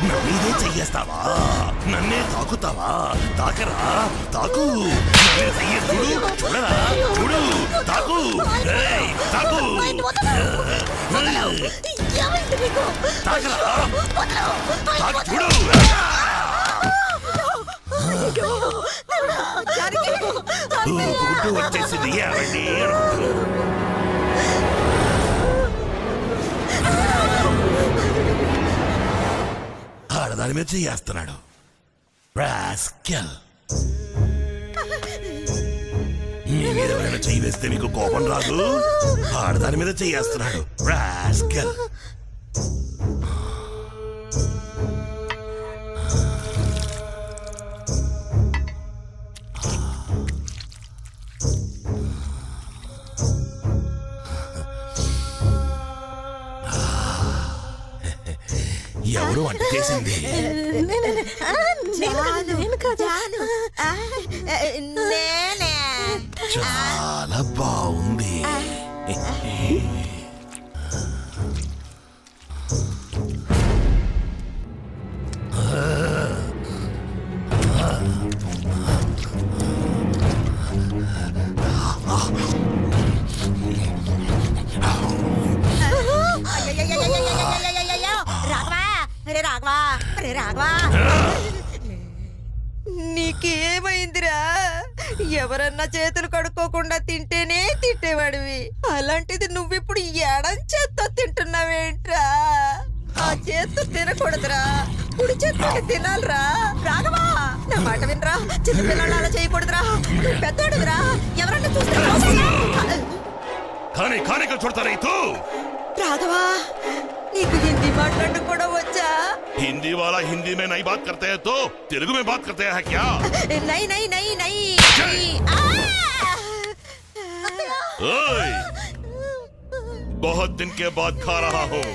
నమ్మీదే చెయ్యేస్తావా? నన్నే తాకుతావా? తాకరా, తాకు. చూడరా, చూడు, తాకు, తాకు, తాకరా, తాకు, చూడు. గుడ్డు వచ్చేసింది. ఏమండి ఆడదాని మీద చేస్తున్నాడు. మీ మీద ఎవరైనా చెయ్యి వేస్తే మీకు కోపం రాదు. ఆడదాని మీద చేస్తున్నాడు. రాస్కెల్. ఎవరు వంట చేసింది? నేనే. చాలా బాగుంది. అరే రాఘవా నీకేమైందిరా? ఎవరన్నా చేతులు కడుక్కోకుండా తింటేనే తిట్టేవాడివి, అలాంటిది నువ్విప్పుడు ఎడం చేత్తో తింటున్నావేంట్రా? ఆ చేత్తో తినకూడదురా, కుడి చేత్తో తినాలిరా. రాఘవా నా మాట వినరా, చిన్న పిల్లలు అలా చేయకూడదురా. నువ్వు పెద్దోడురా, ఎవరన్నా చూస్తే खाने खाने को छोड़ता नहीं तू। రాఘవా నీకు హిందీ మాట్లాడడం కూడా వచ్చా? हिंदी वाला हिंदी में नहीं बात करते हैं तो तेलुगु में बात करते हैं क्या? नहीं नहीं नहीं नहीं ओए, बहुत दिन के बाद खा रहा हूँ,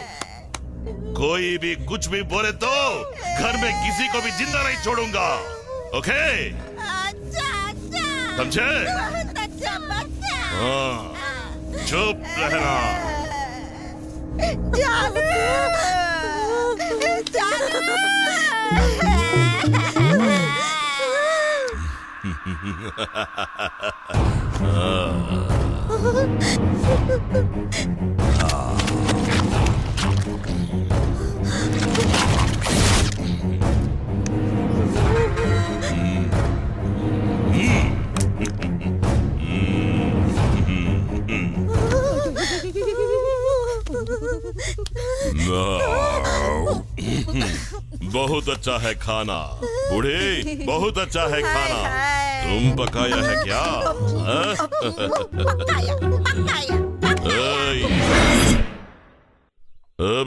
कोई भी कुछ भी बोले तो घर में किसी को भी जिंदा नहीं छोड़ूंगा, ओके? समझे? हाँ, चुप रहना। बहुत अच्छा है खाना बूढ़े, बहुत अच्छा है खाना। तुम पकाया है क्या?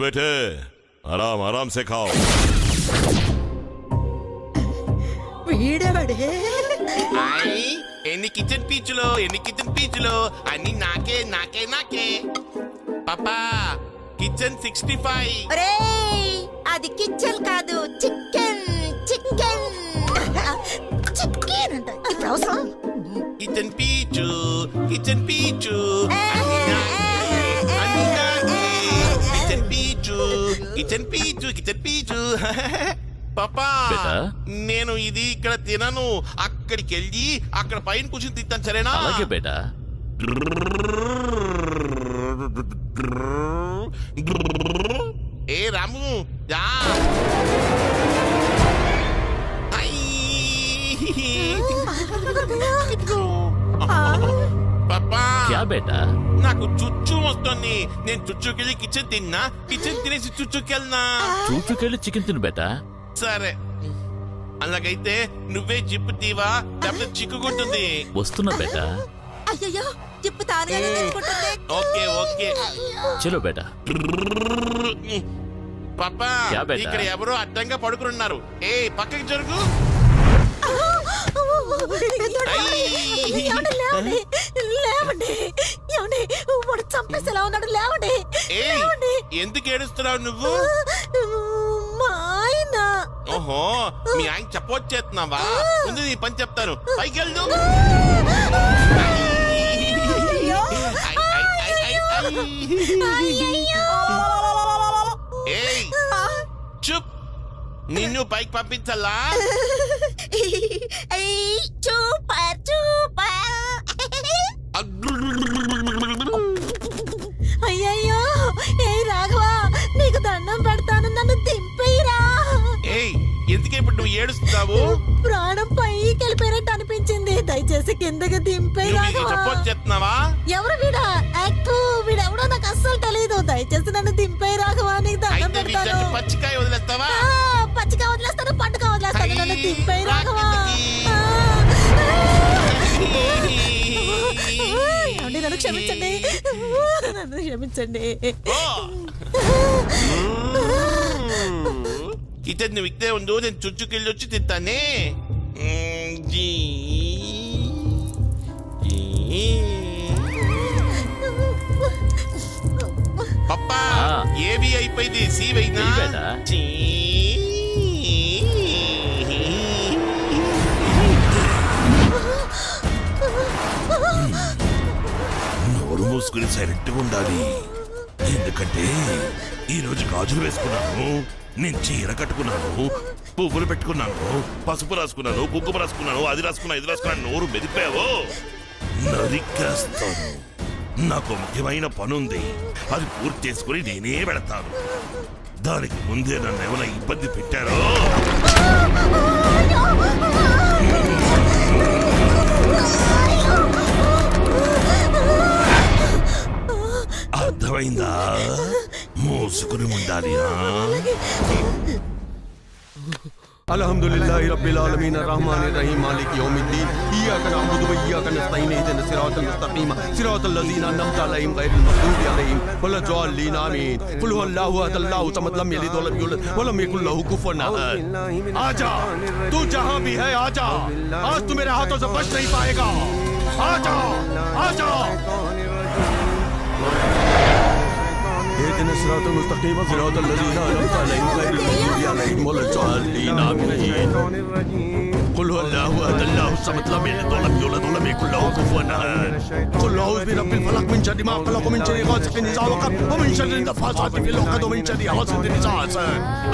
बेटे आराम आराम से खाओ। ఎన్ని కిచెన్ పీచులో అన్ని నాకే నాకే నాకే. పాపా కిచెన్ 65. ఒరేయ్, అది కిచెన్ కాదు, చికెన్ చికెన్ చికెన్ అంట. ఇప్పుడు అవసరం కిచెన్ పీచు అన్ని నాకే, అన్ని నాకే. కిచెన్ పీచు పాపా బేటా? నేను ఇది ఇక్కడ తినను, అక్కడికి వెళ్ళి అక్కడ పైన కూర్చుని తింటాను, సరేనా? అలాగే బేటా. ఏ రాము రా. పాపా క్యా బేటా? నాకు చుచ్చు వస్తుంది, నేను చుచ్చుకెళ్ళి కిచెన్ తిన్నా, కిచెన్ తినేసి చుచ్చుకెళ్ళనా? చూచుకెళ్ళి చికెన్ తిను బేటా. సరే, అలాగైతే నువ్వే జిప్పు తీవా, లేకపోతే చిక్కుకుంటుంది. వస్తున్నా బేటా. అయ్యో జిప్పు తానుగానే తెచ్చుకుంటుంది. Okay okay. చలో బేటా. పాపా క్యా బేటా? ఇక్కడ ఎవరో అడ్డంగా పడుకున్నారు. ఏ పక్కకి జరుగు. ఏమండి, లేవండి లేవండి, ఏమండి వాడు చంపేసేలా ఉన్నాడు, లేవండి ఏయ్, లేవండి. ఎందుకు ఏడుస్తున్నావు నువ్వు? మా ఆయన. ఓహో, మీ ఆయన చెప్పొచ్చేస్తున్నావా? ముందు నీ పని చెప్తాను, పైకి వెళ్ళు. ఏయ్ చుప్, నిన్ను పైకి పంపించాలా? Super super. అయ్యయ్యో, ఏ రాఘవా నీకు దండం పెడతాను, నన్ను దింపేయరా. ఏయ్, ఎందుకే ఇప్పుడు నువ్వు ఏడుస్తున్నావు? ప్రాణం పైకి వెళ్ళిపోయినట్టు అనిపించింది, దయచేసి కిందకి దింపే నువ్వు రాఘవా. చెప్పొచ్చేస్తున్నావా? ఎవరు వీడా? వీడెవడో నాకు అస్సలు తెలీదు, దయచేసి నన్ను దింపే రాఘవా, నీకు దండం అయితే నీ పెడతాను. జట్టు పచ్చికాయ వదిలేస్తావా? పచ్చిగా వదిలేస్తాను, పండుగ వదిలేస్తాను, నన్ను దింపే రాఘవా. ఏమండి, నన్ను క్షమించండి, నన్ను క్షమించండి. కిచెన్ నువ్వు ఇక్కడే ఉండు, నేను చుచ్చుకెళ్ళి వచ్చి తింటానే. పప్పా ఏవి అయిపోయింది, సీవైనా? బేటా. నోరు మూసుకుని సైలెంట్ గా ఉండాలి, ఎందుకంటే ఈ రోజు గాజులు వేసుకున్నాను, నేను చీర కట్టుకున్నాను, పువ్వులు పెట్టుకున్నాను, పసుపు రాసుకున్నాను, కుంకుమ రాసుకున్నాను, అది రాసుకున్నా ఇది రాసుకున్నాను. నోరు మెదిపావో నరికేస్తాను. నాకు ముఖ్యమైన పనుంది, అది పూర్తి చేసుకుని నేనే వెళతాను. దానికి ముందే నన్ను ఏమైనా ఇబ్బంది పెట్టారో అర్థమైందా? మోసుకుని ఉండాలి. అల్హమ్దులిల్లాహి రబ్బిల్ ఆలమీన్ అర్రహ్మానిర్ రహీమ్ మాలిక్ యౌమిద్దీన్ ఇయ్యాక నఅబుదు వ ఇయ్యాక నస్తഈన్ ఇహ్దినస్ సిరాతల్ ముస్తఖీమ్ సిరాతల్ లజీన అన్అమ్త అలైహిం గైరిల్ మగ్దూబి అలైహిం వలద్దాలీన్ ఆమీన్ ఖుల్ హువల్లాహు అహద్ అల్లాహు సమద్ లమ్ యలిద్ వలం యూలద్ వలం యకుల్ లహు కుఫుवन अहद आजा तू जहां भी है आजा आज तू मेरे हाथों से बच नहीं पाएगा आजा आजा اهدنا الصراط المستقيم صراط الذين أنعمت عليهم غير المغضوب عليهم ولا الضالين آمين قل هو الله أحد الله الصمد لم يلد ولم يولد ولم يكن له كفوا أحد قل أعوذ برب الفلق من شر ما خلق ومن شر غاسق إذا وقب ومن شر النفاثات في العقد ومن شر حاسد إذا حسد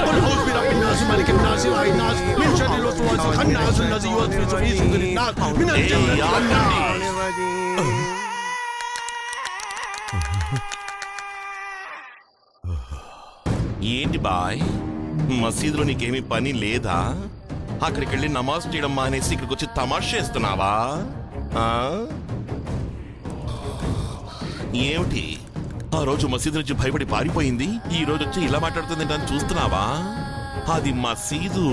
قل أعوذ برب الناس ملك الناس إله الناس من شر الوسواس الخناس الذي يوسوس في صدور الناس من الجنة والناس ఏంటి బాయ్, మసీదులో నీకేమీ పని లేదా? అక్కడికి వెళ్ళి నమాజ్ చేయడం మానేసి ఇక్కడికి వచ్చి తమాషా చేస్తున్నావా? ఏమిటి ఆ రోజు మసీదు నుంచి భయపడి పారిపోయింది, ఈ రోజు వచ్చి ఇలా మాట్లాడుతుంది అని చూస్తున్నావా? అది మసీదు,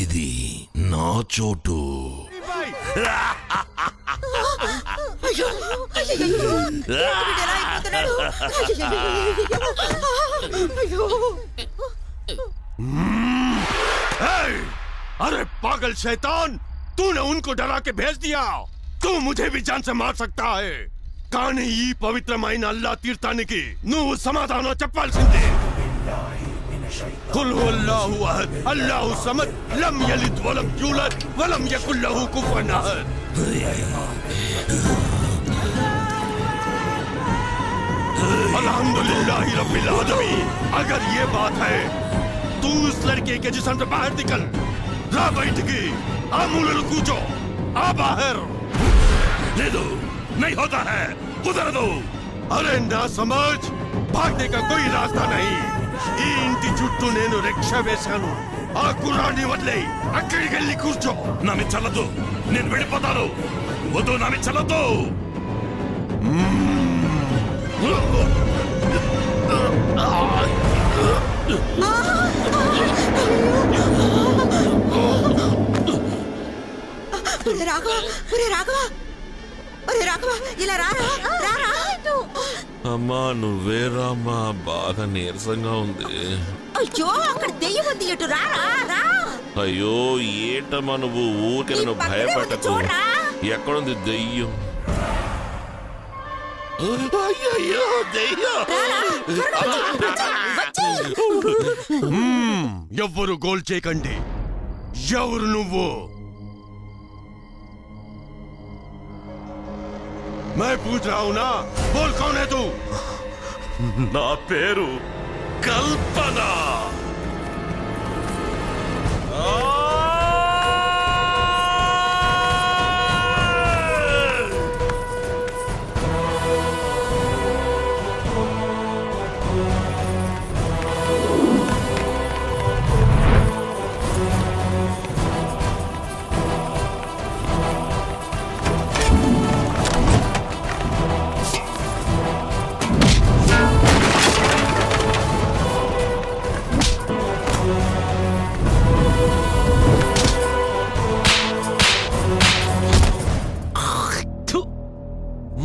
ఇది నా చోటు. अरे पागल शैतान, तूने उनको डरा के भेज दिया. तू मुझे भी जान से मार सकता है. కానీ ఈ పవిత్రమైన అల్లా తీర్థానికి నువ్వు సమాధానం చెప్పాల్సిందే. ఖుల్ హువల్లాహు అహద్ అల్లాహు సమద్ లం యలిద్ వలం యూలద్ వలం యకుల్ లహు కుఫువన్ అహద్. अल्हम्दुलिल्लाह रब्बिल आलमीन. अगर ये बात है, तू उस लड़के के जिस्म से बाहर निकल. रा बैठ गई, आमूल कूचो, आ बाहर. ले दो, नहीं होता है, उधर दो. अरे ना समझ, भागने का कोई रास्ता नहीं. ఈ ఇంటి చుట్టూ నేను రక్ష వేశాను. ఆ కుర్రాన్ని వదిలే అక్కడికి వెళ్ళి కూర్చో. నా మీద చల్లదు, నేను వెళ్ళిపోతాను. వద్దు, నా మీద చల్లదు. రాఘవ, ఒరే రాఘవ, ఒరే రాఘవ, ఇలా రారా రారా. అమ్మా నువ్వే రామ్మా, బాగా నీరసంగా ఉంది. అయ్యో అక్కడ దెయ్యం ఉంది, ఇటు రారా రా. అయ్యో ఏటమ్మా నువ్వు ఊరికే నన్ను భయపెట్టకు. ఎక్కడుంది దెయ్యం? అయ్యయ్యో, దెయ్యం. ఎవ్వరు గోల్ చేయకండి. ఎవరు నువ్వు? मैं पूछ रहा हूं ना, बोल कौन है तू? నా పేరు కల్పన.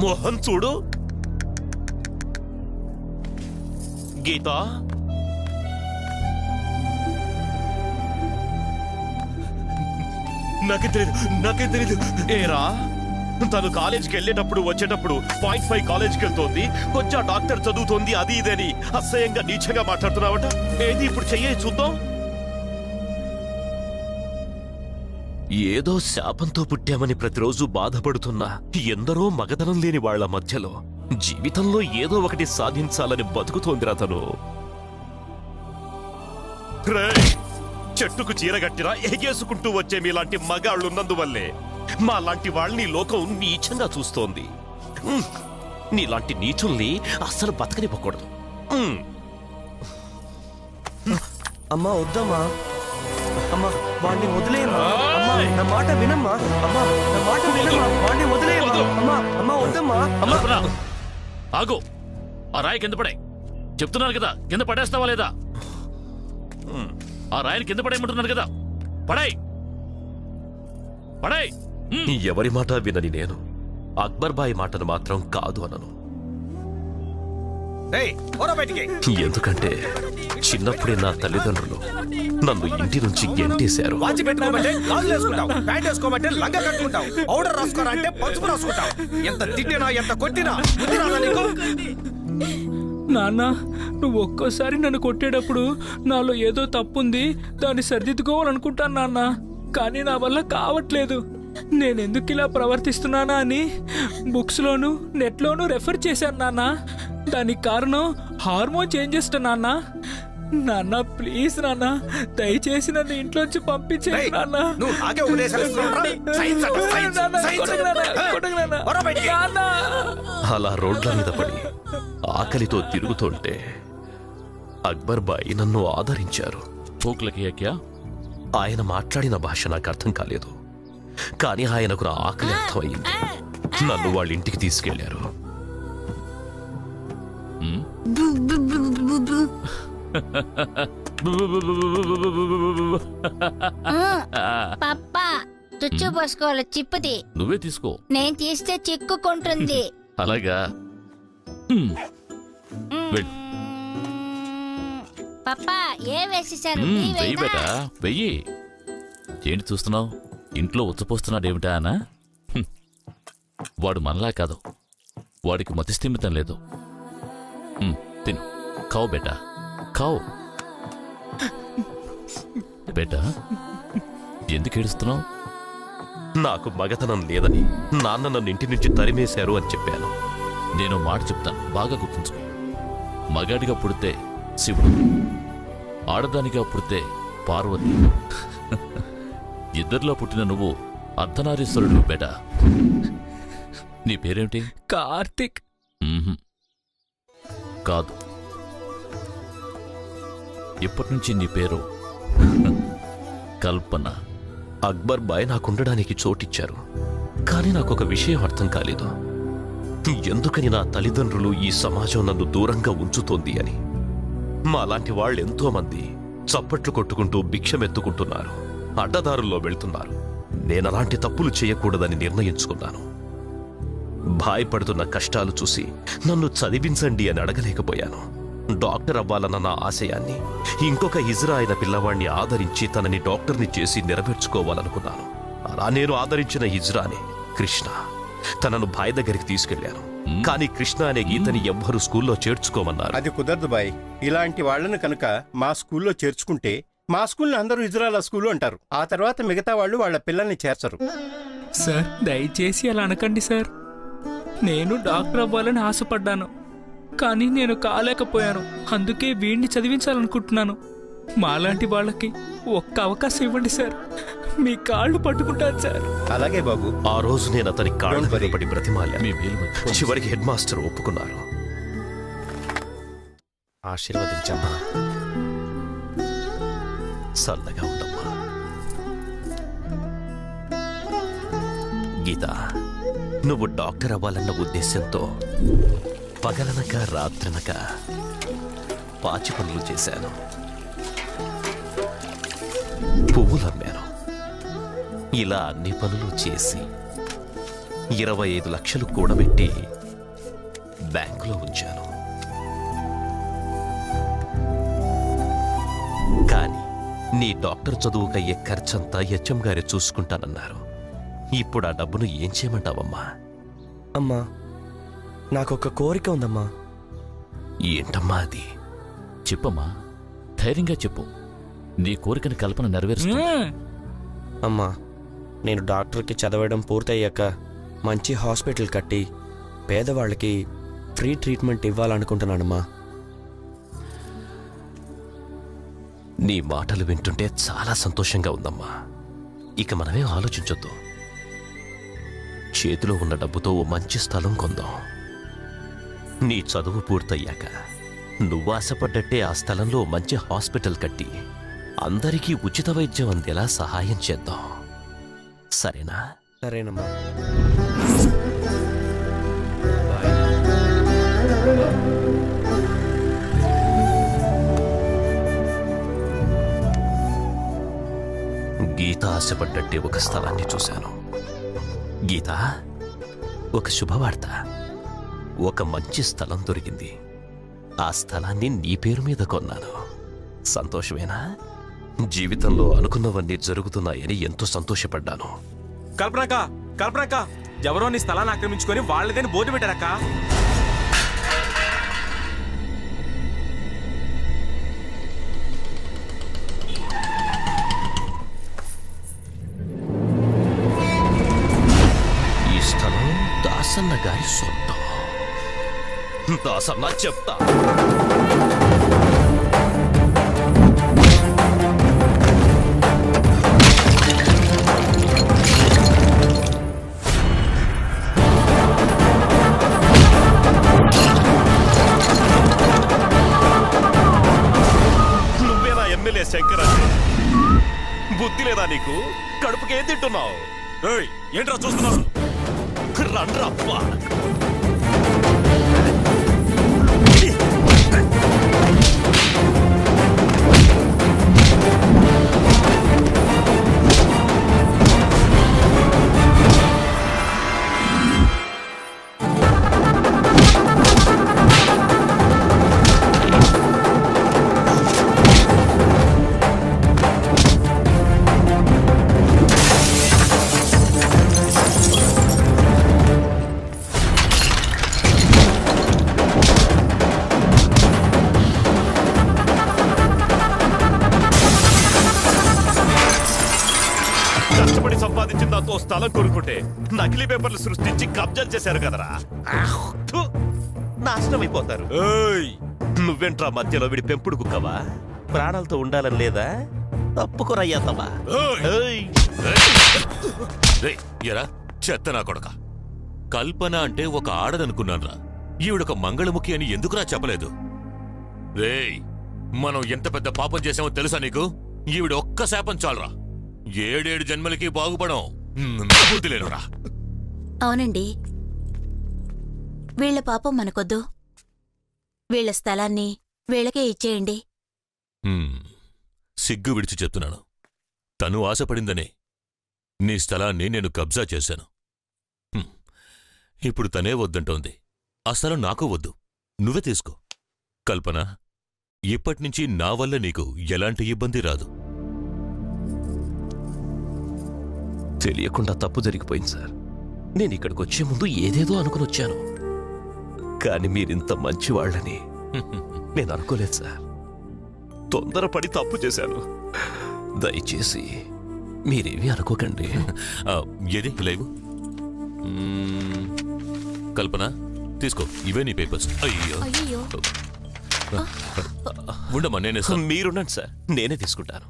మోహన్ చూడు. గీత, నాకేం తెలీదు. ఏరా, తను కాలేజీకి వెళ్ళేటప్పుడు వచ్చేటప్పుడు 0.5 కాలేజీకి వెళ్తోంది, కొంచెం డాక్టర్ చదువుతోంది, అది ఇదని అసహ్యంగా నీచంగా మాట్లాడుతున్నావట. ఏది ఇప్పుడు చెయ్యే చూద్దాం. ఏదో శాపంతో పుట్టామని ప్రతిరోజు బాధపడుతున్నా ఎందరో మగతనం లేని వాళ్ల మధ్యలో జీవితంలో ఏదో ఒకటి సాధించాలని బతుకుతోందిరా తను. చెట్టుకు చీరగట్టినా ఎగేసుకుంటూ వచ్చే మీలాంటి మగాళ్ళున్నందువల్లే మా లాంటి వాళ్ళని లోకం నీచంగా చూస్తోంది. నీలాంటి నీచుల్ని అస్సలు బతకనివ్వకూడదు. అమ్మా వద్దమ్మా, అమ్మా వాడిని వదిలేయమ్మా, అమ్మా నా మాట వినమ్మా, అమ్మా నా మాట వినమ్మా, వాడిని వదిలేయమ్మా, అమ్మా అమ్మా వద్దమ్మా, అమ్మా. ఆగు, ఆ రాయి కింద పడే చెప్తున్నాను కదా, కింద పడేస్తావా లేదా? ఆ రాయిని కింద పడేయమంటున్నాను కదా, పడాయి పడాయి. ఎవరి మాట వినని నేను అక్బర్ బాయ్ మాటను మాత్రం కాదు అనను. ఎందుకంటే చిన్నప్పుడే నా తల్లిదండ్రులు నన్ను ఇంటి నుంచి గెంటేశారు. వాచి పెట్టుకోమంటే గాజులు వేసుకుంటావు, ప్యాంట్ వేసుకోమంటే లంగా కట్టుకుంటావు, పౌడర్ రాసుకోరా అంటే పసుపు రాసుకుంటావు. ఎంత తిట్టినా ఎంత కొట్టినా బుద్ధి రాదా నీకు? నాన్న, నువ్వు ఒక్కోసారి నన్ను కొట్టేటప్పుడు నాలో ఏదో తప్పుంది, దాన్ని సరిదిద్దుకోవాలనుకుంటాను నాన్న. కానీ నా వల్ల కావట్లేదు. నేనెందుకు ఇలా ప్రవర్తిస్తున్నానా అని బుక్స్లోను నెట్లోనూ రెఫర్ చేశాను నాన్న. దానికి కారణం హార్మోన్ చేంజెస్ నాన్న. నాన్న ప్లీజ్ నాన్న, దయచేసి నన్ను ఇంట్లోంచి పంపించేయండి నాన్న. నువ్వు నాకే ఉపదేశాలు ఇస్తున్నావురా? సైన్స్ అంట, సైన్స్, సైన్స్. నాన్న. అలా రోడ్ల మీద పడి ఆకలితో తిరుగుతుంటే అక్బర్ బాయ్ నన్ను ఆదరించారు. ఆయన మాట్లాడిన భాష నాకు అర్థం కాలేదు, కానీ ఆయనకు నా ఆకలి అర్థమయ్యింది. నన్ను వాళ్ళ ఇంటికి తీసుకెళ్లారు. పప్పా తుచ్చు పోసుకోవాలి, చిప్పుది. నువ్వే తీసుకో. నేను తీస్తే చిక్కుకుంటుంది. అలాగా. వెళ్ళు. పప్పా ఏ వేసేసారు? వెయ్యి బేటా, వెయ్యి. ఏంటి చూస్తున్నావు? ఇంట్లో ఉచ్చపోస్తున్నాడేమిటా అనా? వాడు మనలా కాదు, వాడికి మతిస్థిమితం లేదు. తిను, కావు బేటా, కావు. బేటా, ఎందుకు ఏడుస్తున్నావు? నాకు మగతనం లేదని నాన్న నన్ను ఇంటి నుంచి తరిమేశారు అని చెప్పాను. నేను మాట చెప్తాను, బాగా గుర్తుంచుకో. మగాడిగా పుడితే శివుడు, ఆడదానిగా పుడితే పార్వతి. ఇద్దరిలో పుట్టిన నువ్వు అర్ధనారీశ్వరుడు బేటా. నీ పేరేమిటి? కార్తిక్. కాదు, ఇప్పటి నుంచి నీ పేరు కల్పన. అక్బర్ బాయ్ నాకుండడానికి చోటిచ్చారు, కానీ నాకొక విషయం అర్థం కాలేదు. ఎందుకని నా తల్లిదండ్రులు ఈ సమాజం నన్ను దూరంగా ఉంచుతోంది అని. మాలాంటి వాళ్ళెంతో మంది చప్పట్లు కొట్టుకుంటూ భిక్షమెత్తుకుంటున్నారు, అడ్డదారుల్లో వెళ్తున్నారు. నేనలాంటి తప్పులు చేయకూడదని నిర్ణయించుకున్నాను. భాయ్ పడుతున్న కష్టాలు చూసి నన్ను చదివించండి అని అడగలేకపోయాను. డాక్టర్ అవ్వాలన్న నా ఆశయాన్ని ఇంకొక హిజ్రా అయిన పిల్లవాణ్ణి ఆదరించి తనని డాక్టర్ని చేసి నెరవేర్చుకోవాలనుకున్నాను. అలా నేను ఆదరించిన హిజ్రానే కృష్ణ. తనను భాయ్ దగ్గరికి తీసుకెళ్లాను, కానీ కృష్ణ అనే గీతని ఎవ్వరూ స్కూల్లో చేర్చుకోమన్నారు. అది కుదరదు బాయ్. ఇలాంటి వాళ్ళను కనుక మా స్కూల్లో చేర్చుకుంటే మా స్కూల్ని అందరూ ఇజ్రాయల్ స్కూలు అంటారు. ఆ తర్వాత మిగతా వాళ్ళు వాళ్ళ పిల్లల్ని చేర్చరు. సార్ దయచేసి అలా అనకండి సార్. నేను డాక్టర్ అవ్వాలని ఆశపడ్డాను, కానీ నేను కాలేకపోయాను. అందుకే వీడిని చదివించాలనుకుంటున్నాను. మాలాంటి వాళ్ళకి ఒక్క అవకాశం ఇవ్వండి సార్. మీ కాళ్ళు పట్టుకుంటాను సార్. అలాగే బాబు. ఆ రోజు నేను అతని కాళ్ళ Don't worry. పడి బ్రతిమాలా. మీ వేలు పట్టుకో. చివరికి హెడ్ మాస్టర్ ఒప్పుకున్నారు. ఆశీర్వదించమ్మా, చల్లగా ఉండమ్మా. గీత, నువ్వు డాక్టర్ అవ్వాలన్న ఉద్దేశంతో పగలనక రాత్రనక పాచి పనులు చేశాను, పువ్వులమ్మాను. ఇలా అన్ని పనులు చేసి 25 లక్షలు కూడబెట్టి బ్యాంకులో ఉంచాను. కానీ నీ డాక్టర్ చదువుకయ్యే ఖర్చంతా హెచ్ఎం గారే చూసుకుంటానన్నారు. ఇప్పుడు ఆ డబ్బును ఏం చేయమంటావమ్మా? అమ్మా నాకొక కోరిక ఉందమ్మా. ఏంటమ్మా అది? చెప్పమ్మా, ధైర్యంగా చెప్పు. నీ కోరికని కల్పన నెరవేరుస్తుంది. అమ్మా నేను డాక్టర్కి చదవడం పూర్తయ్యాక మంచి హాస్పిటల్ కట్టి పేదవాళ్ళకి ఫ్రీ ట్రీట్మెంట్ ఇవ్వాలనుకుంటున్నానమ్మా. నీ మాటలు వింటుంటే చాలా సంతోషంగా ఉందమ్మా. ఇక మనమే ఆలోచించొద్దు. చేతిలో ఉన్న డబ్బుతో ఓ మంచి స్థలం కొందాం. నీ చదువు పూర్తయ్యాక నువ్వు ఆశపడ్డట్టే ఆ స్థలంలో మంచి హాస్పిటల్ కట్టి అందరికీ ఉచిత వైద్యం అందేలా సహాయం చేద్దాం. సరేనా? సరేనమ్మా. గీత ఆశపడ్డట్టే ఒక స్థలాన్ని చూశాను. గీత, ఒక శుభవార్త. ఒక మంచి స్థలం దొరికింది. ఆ స్థలాన్ని నీ పేరు మీద కొన్నాను. సంతోషమేనా? జీవితంలో అనుకున్నవన్నీ జరుగుతున్నాయని ఎంతో సంతోషపడ్డాను. కల్పనక్క ఎవరో నీ స్థలాన్ని ఆక్రమించుకొని వాళ్ళదని బోర్డు పెట్టారక్క. ఈ స్థలం దాసన్న గారి సొంతం. దాసన్న చెప్తా. నువ్వేనా ఎమ్మెల్యే శంకరాజు? బుద్ధి లేదా నీకు? కడుపుకేం తింటున్నావు? ఏంట్రా చూస్తున్నావు? రండ్రప్ప. కష్టపడి సంపాదించిన దాంతో స్థలం కొనుక్కుంటే నకిలీ పేపర్లు సృష్టించి కబ్జాలు చేశారు కదరా. థు, నాశనం అయిపోతారు. నువ్వేంట్రా మధ్యలో విడి పెంపుడు కుక్కవా? ప్రాణాలతో ఉండాలని లేదా? తప్పుకోరయ్యాతవా? ఎరా చెత్త నా కొడక. కల్పన అంటే ఒక ఆడదనుకున్నాన్రా. ఈవిడొక మంగళముఖి అని ఎందుకురా చెప్పలేదు? రేయ్, మనం ఎంత పెద్ద పాపం చేశామో తెలుసా నీకు? ఈవిడ ఒక్క శాపం చాలరా, 7 జన్మలకి బాగుపడం. బుద్ధి లేనురా. అవునండి, వీళ్ల పాపం మనకొద్దు. వీళ్ల స్థలాన్ని వీళ్ళకే ఇచ్చేయండి. సిగ్గు విడిచి చెప్తున్నాను. తను ఆశపడిందనే నీ స్థలాన్ని నేను కబ్జా చేశాను. ఇప్పుడు తనే వద్దంటోంది. ఆ స్థలం నాకు వద్దు, నువ్వే తీసుకో. కల్పన, ఇప్పటినుంచి నా వల్ల నీకు ఎలాంటి ఇబ్బంది రాదు. తెలియకుండా తప్పు జరిగిపోయింది సార్. నేను ఇక్కడికి వచ్చే ముందు ఏదేదో అనుకుని వచ్చాను, కానీ మీరింత మంచివాళ్ళని నేను అనుకోలేదు సార్. తొందరపడి తప్పు చేశాను. దయచేసి మీరేమీ అనుకోకండి. ఏది లేవు? కల్పన, తీసుకో, ఇవే నీ పేపర్స్. అయ్యో, ఉండమ్మా, నేనే సార్. మీరుండండి సార్, నేనే తీసుకుంటాను.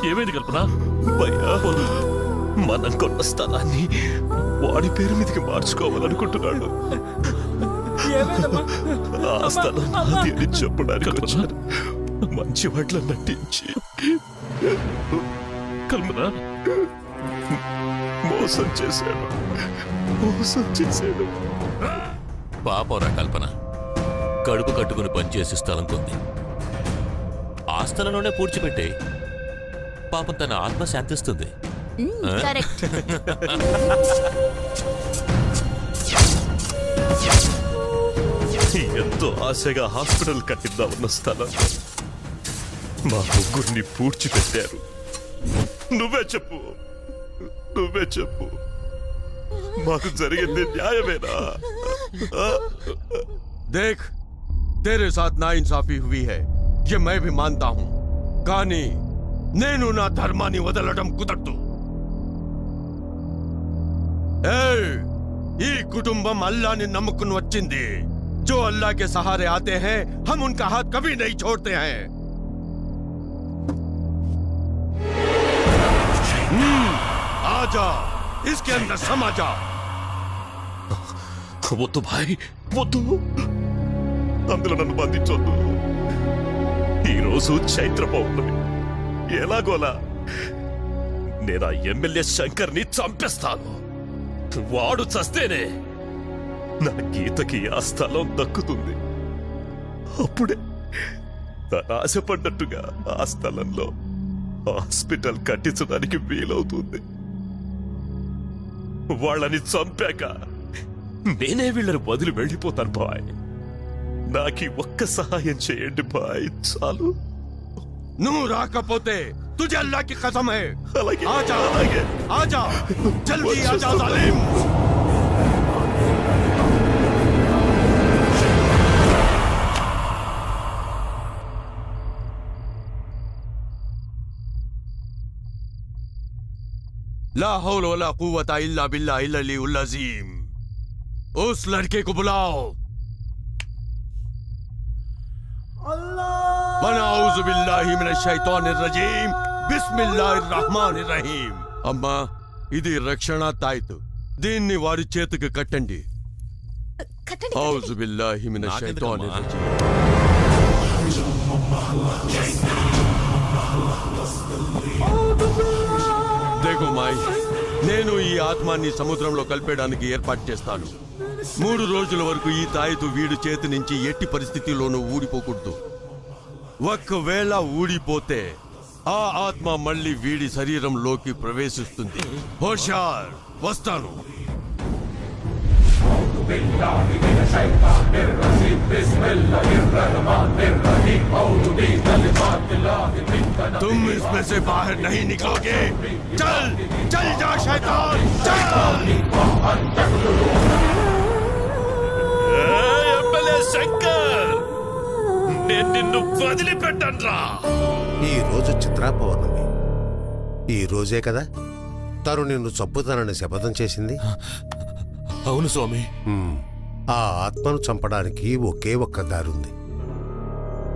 ఏమైంది కల్పన? మనం కొన్న స్థలాన్ని వాడి పేరు మీదకి మార్చుకోవాలనుకుంటున్నాడు. ఆ స్థలం నాది అని చెప్పడానికి వచ్చాను. మంచి వాట్ల నటించి కల్పన మోసం చేశాడు. పాపరా కల్పన, కడుపు కట్టుకుని పనిచేసి స్థలం కొంది. ఆ స్థలంలోనే పూడ్చిపెట్టే పాపం తన ఆత్మ శాంతిస్తుంది. కరెక్ట్. ఎంతో ఆశగా హాస్పిటల్ కట్టిద్దామన్న స్థలం మా ముగ్గురిని పూడ్చిపెట్టారు. నువ్వే చెప్పు, నువ్వే చెప్పు, మాకు జరిగింది న్యాయమేనా? देख तेरे साथ नाइंसाफी हुई है ये मैं भी मानता हूं కానీ నేను నా ధర్మాన్ని వదలడం కుదరదు ఈ కుటుంబం అల్లాహ్ని నమ్ముకుని వచ్చింది जो अल्लाह के सहारे आते हैं हम उनका हाथ कभी नहीं छोड़ते हैं आजा इसके अंदर समा जा వద్దు భాయ్, వద్దు. అందులో నన్ను బంధించొద్దు. ఈరోజు చైత్ర పౌర్ణమి. ఎలాగోలా నేను ఆ ఎమ్మెల్యే శంకర్ని చంపేస్తాను. వాడు చస్తేనే నా గీతకి ఆ స్థలం దక్కుతుంది. అప్పుడే తను ఆశపడ్డట్టుగా ఆ స్థలంలో హాస్పిటల్ కట్టించడానికి వీలవుతుంది. వాళ్ళని చంపాక నేనే వీళ్ళని వదిలి వెళ్ళిపోతాను బాయ్. నాకీ ఒక్క సహాయం చేయండి బాయ్, చాలు. నువ్వు రాకపోతే तुझे अल्लाह की कसम है అలాగే आजा అలాగే आजा जल्दी आजा जालिम ला हौल वला कुव्वता इल्ला बिल्लाहिल अज़ीम उस लड़के को बुलाओ वनऊज़ु बिल्लाहि मिनश शैतानिर रजीम बिस्मिल्लाहिर रहमानिर रहीम అమ్మా ఇది రక్షణ తాయితు దీన్ని వారి చేతికి కట్టండి ఔజు బిల్లాహి మినష్ షైతానిర్ రజీమ్ దేఖో మాయ్ నేను ఈ ఆత్మాన్ని సముద్రంలో కలిపేయడానికి ఏర్పాటు చేస్తాను 3 రోజుల వరకు ఈ తాయితు వీడి చేతి నుంచి ఎట్టి పరిస్థితిలోనూ ఊడిపోకూడదు ఒకవేళ ఊడిపోతే ఆ ఆత్మ మళ్ళీ వీడి శరీరంలోకి ప్రవేశిస్తుంది హోషార్ వస్తాను तुम इसमें से बाहर नहीं निकलोगे चल चल जा शैतान चल ఎమ్మెల్యే శంకర్, నేను నిన్ను వదిలిపెట్టనురా. ఈ రోజు చిత్రా పౌర్ణమి ఈ రోజే కదా తను నిన్ను చంపుతానని శపథం చేసింది. అవును స్వామి. ఆ ఆత్మను చంపడానికి ఒకే ఒక్క దారుంది.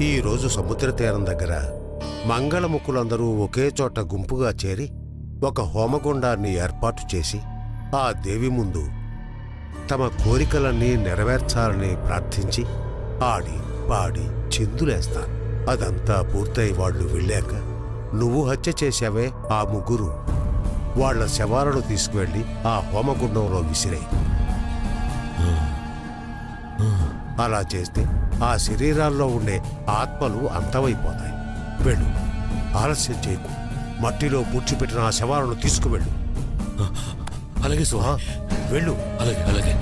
ఈ రోజు సముద్ర తీరం దగ్గర మంగళముఖులందరూ ఒకే చోట గుంపుగా చేరి ఒక హోమగుండాన్ని ఏర్పాటు చేసి ఆ దేవి ముందు తమ కోరికలన్నీ నెరవేర్చాలని ప్రార్థించి ఆడి పాడి చిందులేస్తారు. అదంతా పూర్తయి వాళ్ళు వెళ్ళాక నువ్వు హత్య చేశావే ఆ ముగ్గురు వాళ్ల శవాలను తీసుకువెళ్ళి ఆ హోమగుండంలో విసిరాయి. అలా చేస్తే ఆ శరీరాల్లో ఉండే ఆత్మలు అంతమైపోతాయి. వెళ్ళు, ఆలస్యం చేయకు. మట్టిలో పూడ్చిపెట్టిన ఆ శవాలను తీసుకువెళ్ళు. అలాగే స్వామి. వెళ్ళు. అలాగే అలాగే.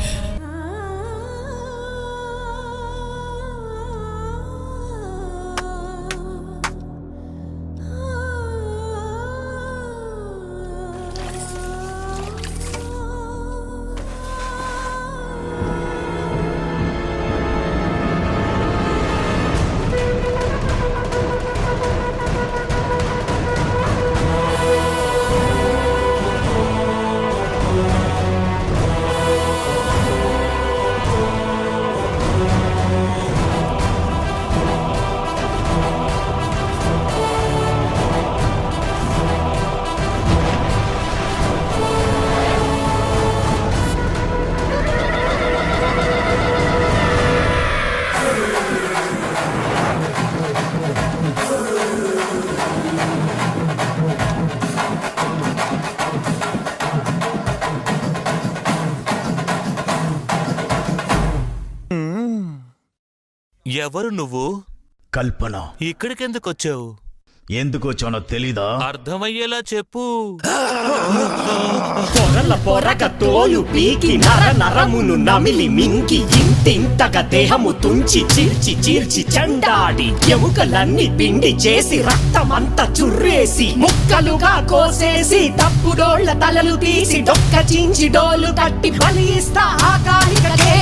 ఎవరు నువ్వు? కల్పన. ఇక్కడికెందుకు వచ్చావు? ఎందుకు వచ్చానో తెలీదా? అర్థమయ్యేలా చెప్పు. పొరల పొరగ తోలు పీకి నర నరమును నమిలి మింకి ఇంతింతగా దేహము తుంచి చీల్చి చీల్చి చండాడి ఎముకలన్నీ పిండి చేసి రక్తమంతా చుర్రేసి ముక్కలుగా కోసేసి తప్పుడోళ్ల తలలు తీసి డొక్క చించి డోలు కట్టి బలి ఇస్తా ఆకాలికలే.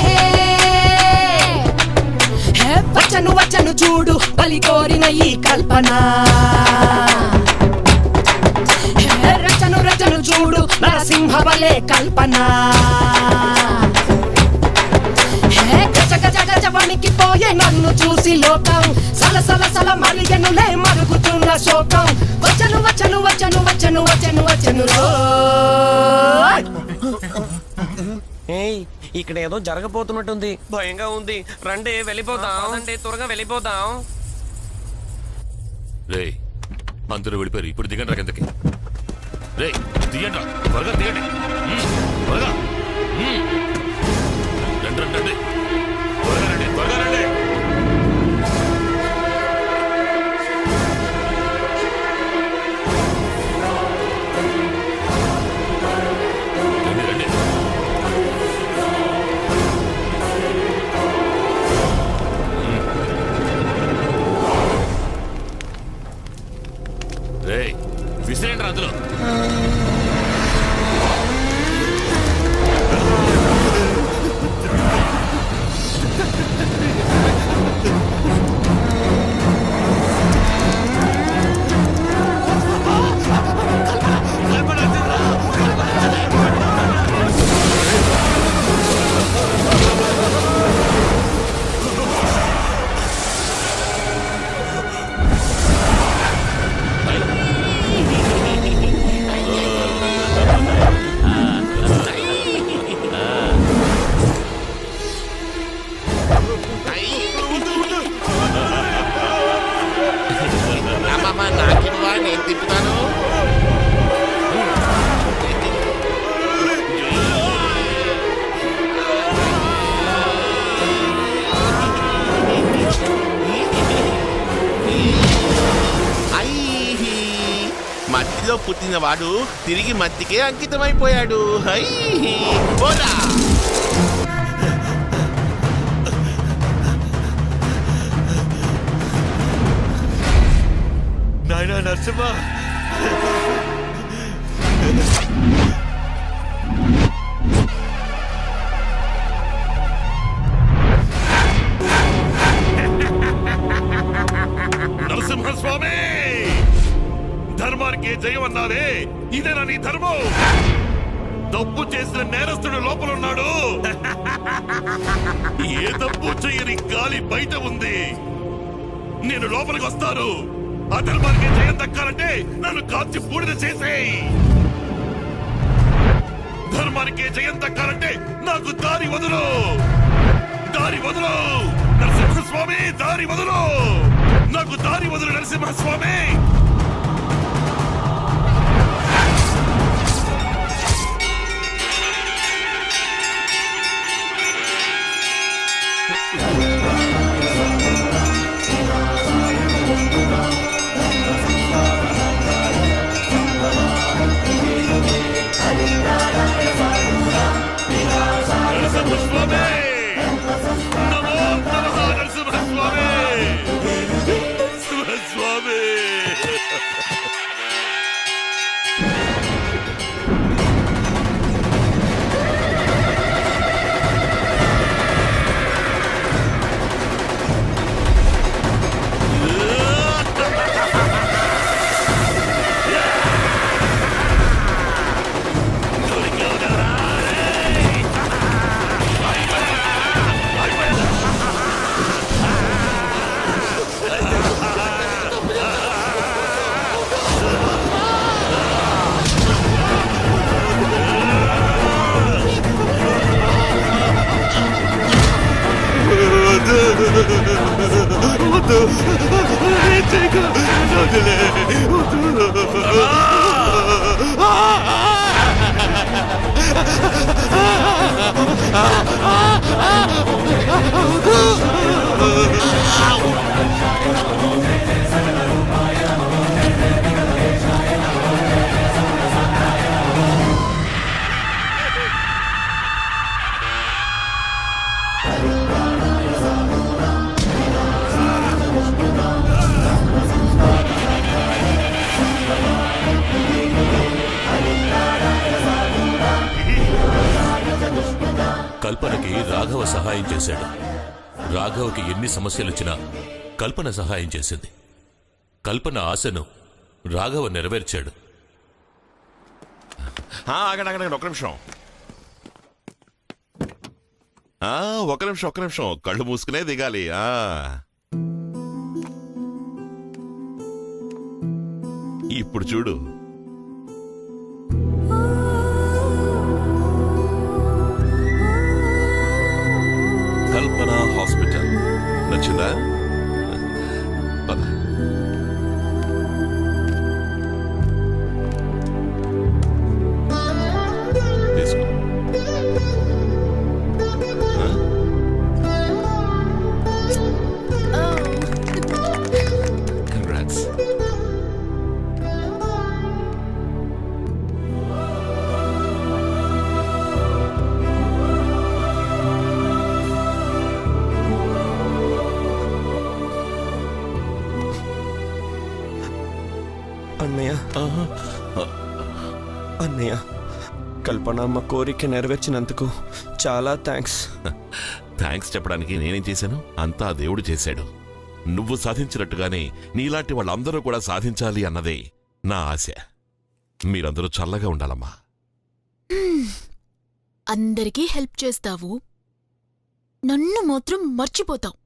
వచ్చను వచ్చను చూడు బలి కోరిన ఈ కల్పన. రచను రచను చూడు నరసింహ బలే కల్పన. గజ గజ గజ వణికిపోయే నన్ను చూసి లోకం సలసల సల మరిగెనులే మరుగుతున్న శోకం. వచ్చను వచ్చను వచ్చను వచ్చను వచ్చను వచ్చను రో. ఇక్కడ ఏదో జరగబోతున్నట్టుంది, భయంగా ఉంది. రండి వెళ్ళిపోదాం, రండి త్వరగా వెళ్ళిపోదాం. రేయ్ అందరూ వెళ్ళిపోయారు, ఇప్పుడు దిగండి రా కిందకి. రేయ్ దిగండి రా, త్వరగా దిగండి. త్వరగా రండి రండి రండి, త్వరగా రండి త్వరగా రండి. విసిరేండి అందులో. నేను తిప్పుతాను. మట్టిలో పుట్టినవాడు తిరిగి మట్టికే అంకితమైపోయాడు. పోరా నాయనా నరసింహ. నరసింహస్వామి, ధర్మానికి జయం అన్నారే, ఇదేనా నీ ధర్మం? తప్పు చేసిన నేరస్తుడు లోపల ఉన్నాడు. ఏ తప్పు చేయని గాలి బయట ఉంది. నేను లోపలికి వస్తాను. ఆ ధర్మానికి జయం దక్కాలంటే నన్ను కాల్చి బూడిద చేసేయ్. ధర్మానికి జయం దక్కాలంటే నాకు దారి వదులు, దారి వదులు నరసింహస్వామి, దారి వదులు, నాకు దారి వదులు నరసింహస్వామి. సహాయం చేశాడు. రాఘవకి ఎన్ని సమస్యలొచ్చినా కల్పన సహాయం చేసింది. కల్పన ఆశను రాఘవ నెరవేర్చాడు. ఆగండి ఒక నిమిషం. ఒక నిమిషం కళ్ళు మూసుకునే దిగాలి. ఇప్పుడు చూడు. కల్పన హాస్పిటల్ నచ్చిందా? పద. తీసుకో. Congrats. అన్నయ్య అన్నయ్య, కల్పన అమ్మ కోరిక నెరవేర్చినందుకు చాలా థ్యాంక్స్. థ్యాంక్స్ చెప్పడానికి నేనేం చేశాను? అంతా దేవుడు చేశాడు. నువ్వు సాధించినట్టుగానే నీలాంటి వాళ్ళందరూ కూడా సాధించాలి అన్నదే నా ఆశ. మీరందరూ చల్లగా ఉండాలమ్మా. అందరికీ హెల్ప్ చేస్తావు, నన్ను మాత్రం మర్చిపోతావు.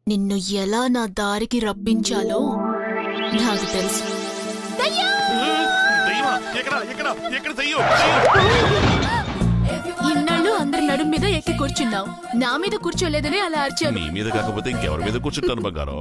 నిన్ను ఎలా నా దారికి రప్పించాలో నాకు తెలుసు. ఇన్నాళ్ళు అందరి నడుం మీద ఎక్కి కూర్చున్నావు, నా మీద కూర్చోలేదని అలా అరిచాను. నీ మీద కాకపోతే ఇంకెవరి మీద కూర్చుంటాను బంగారం.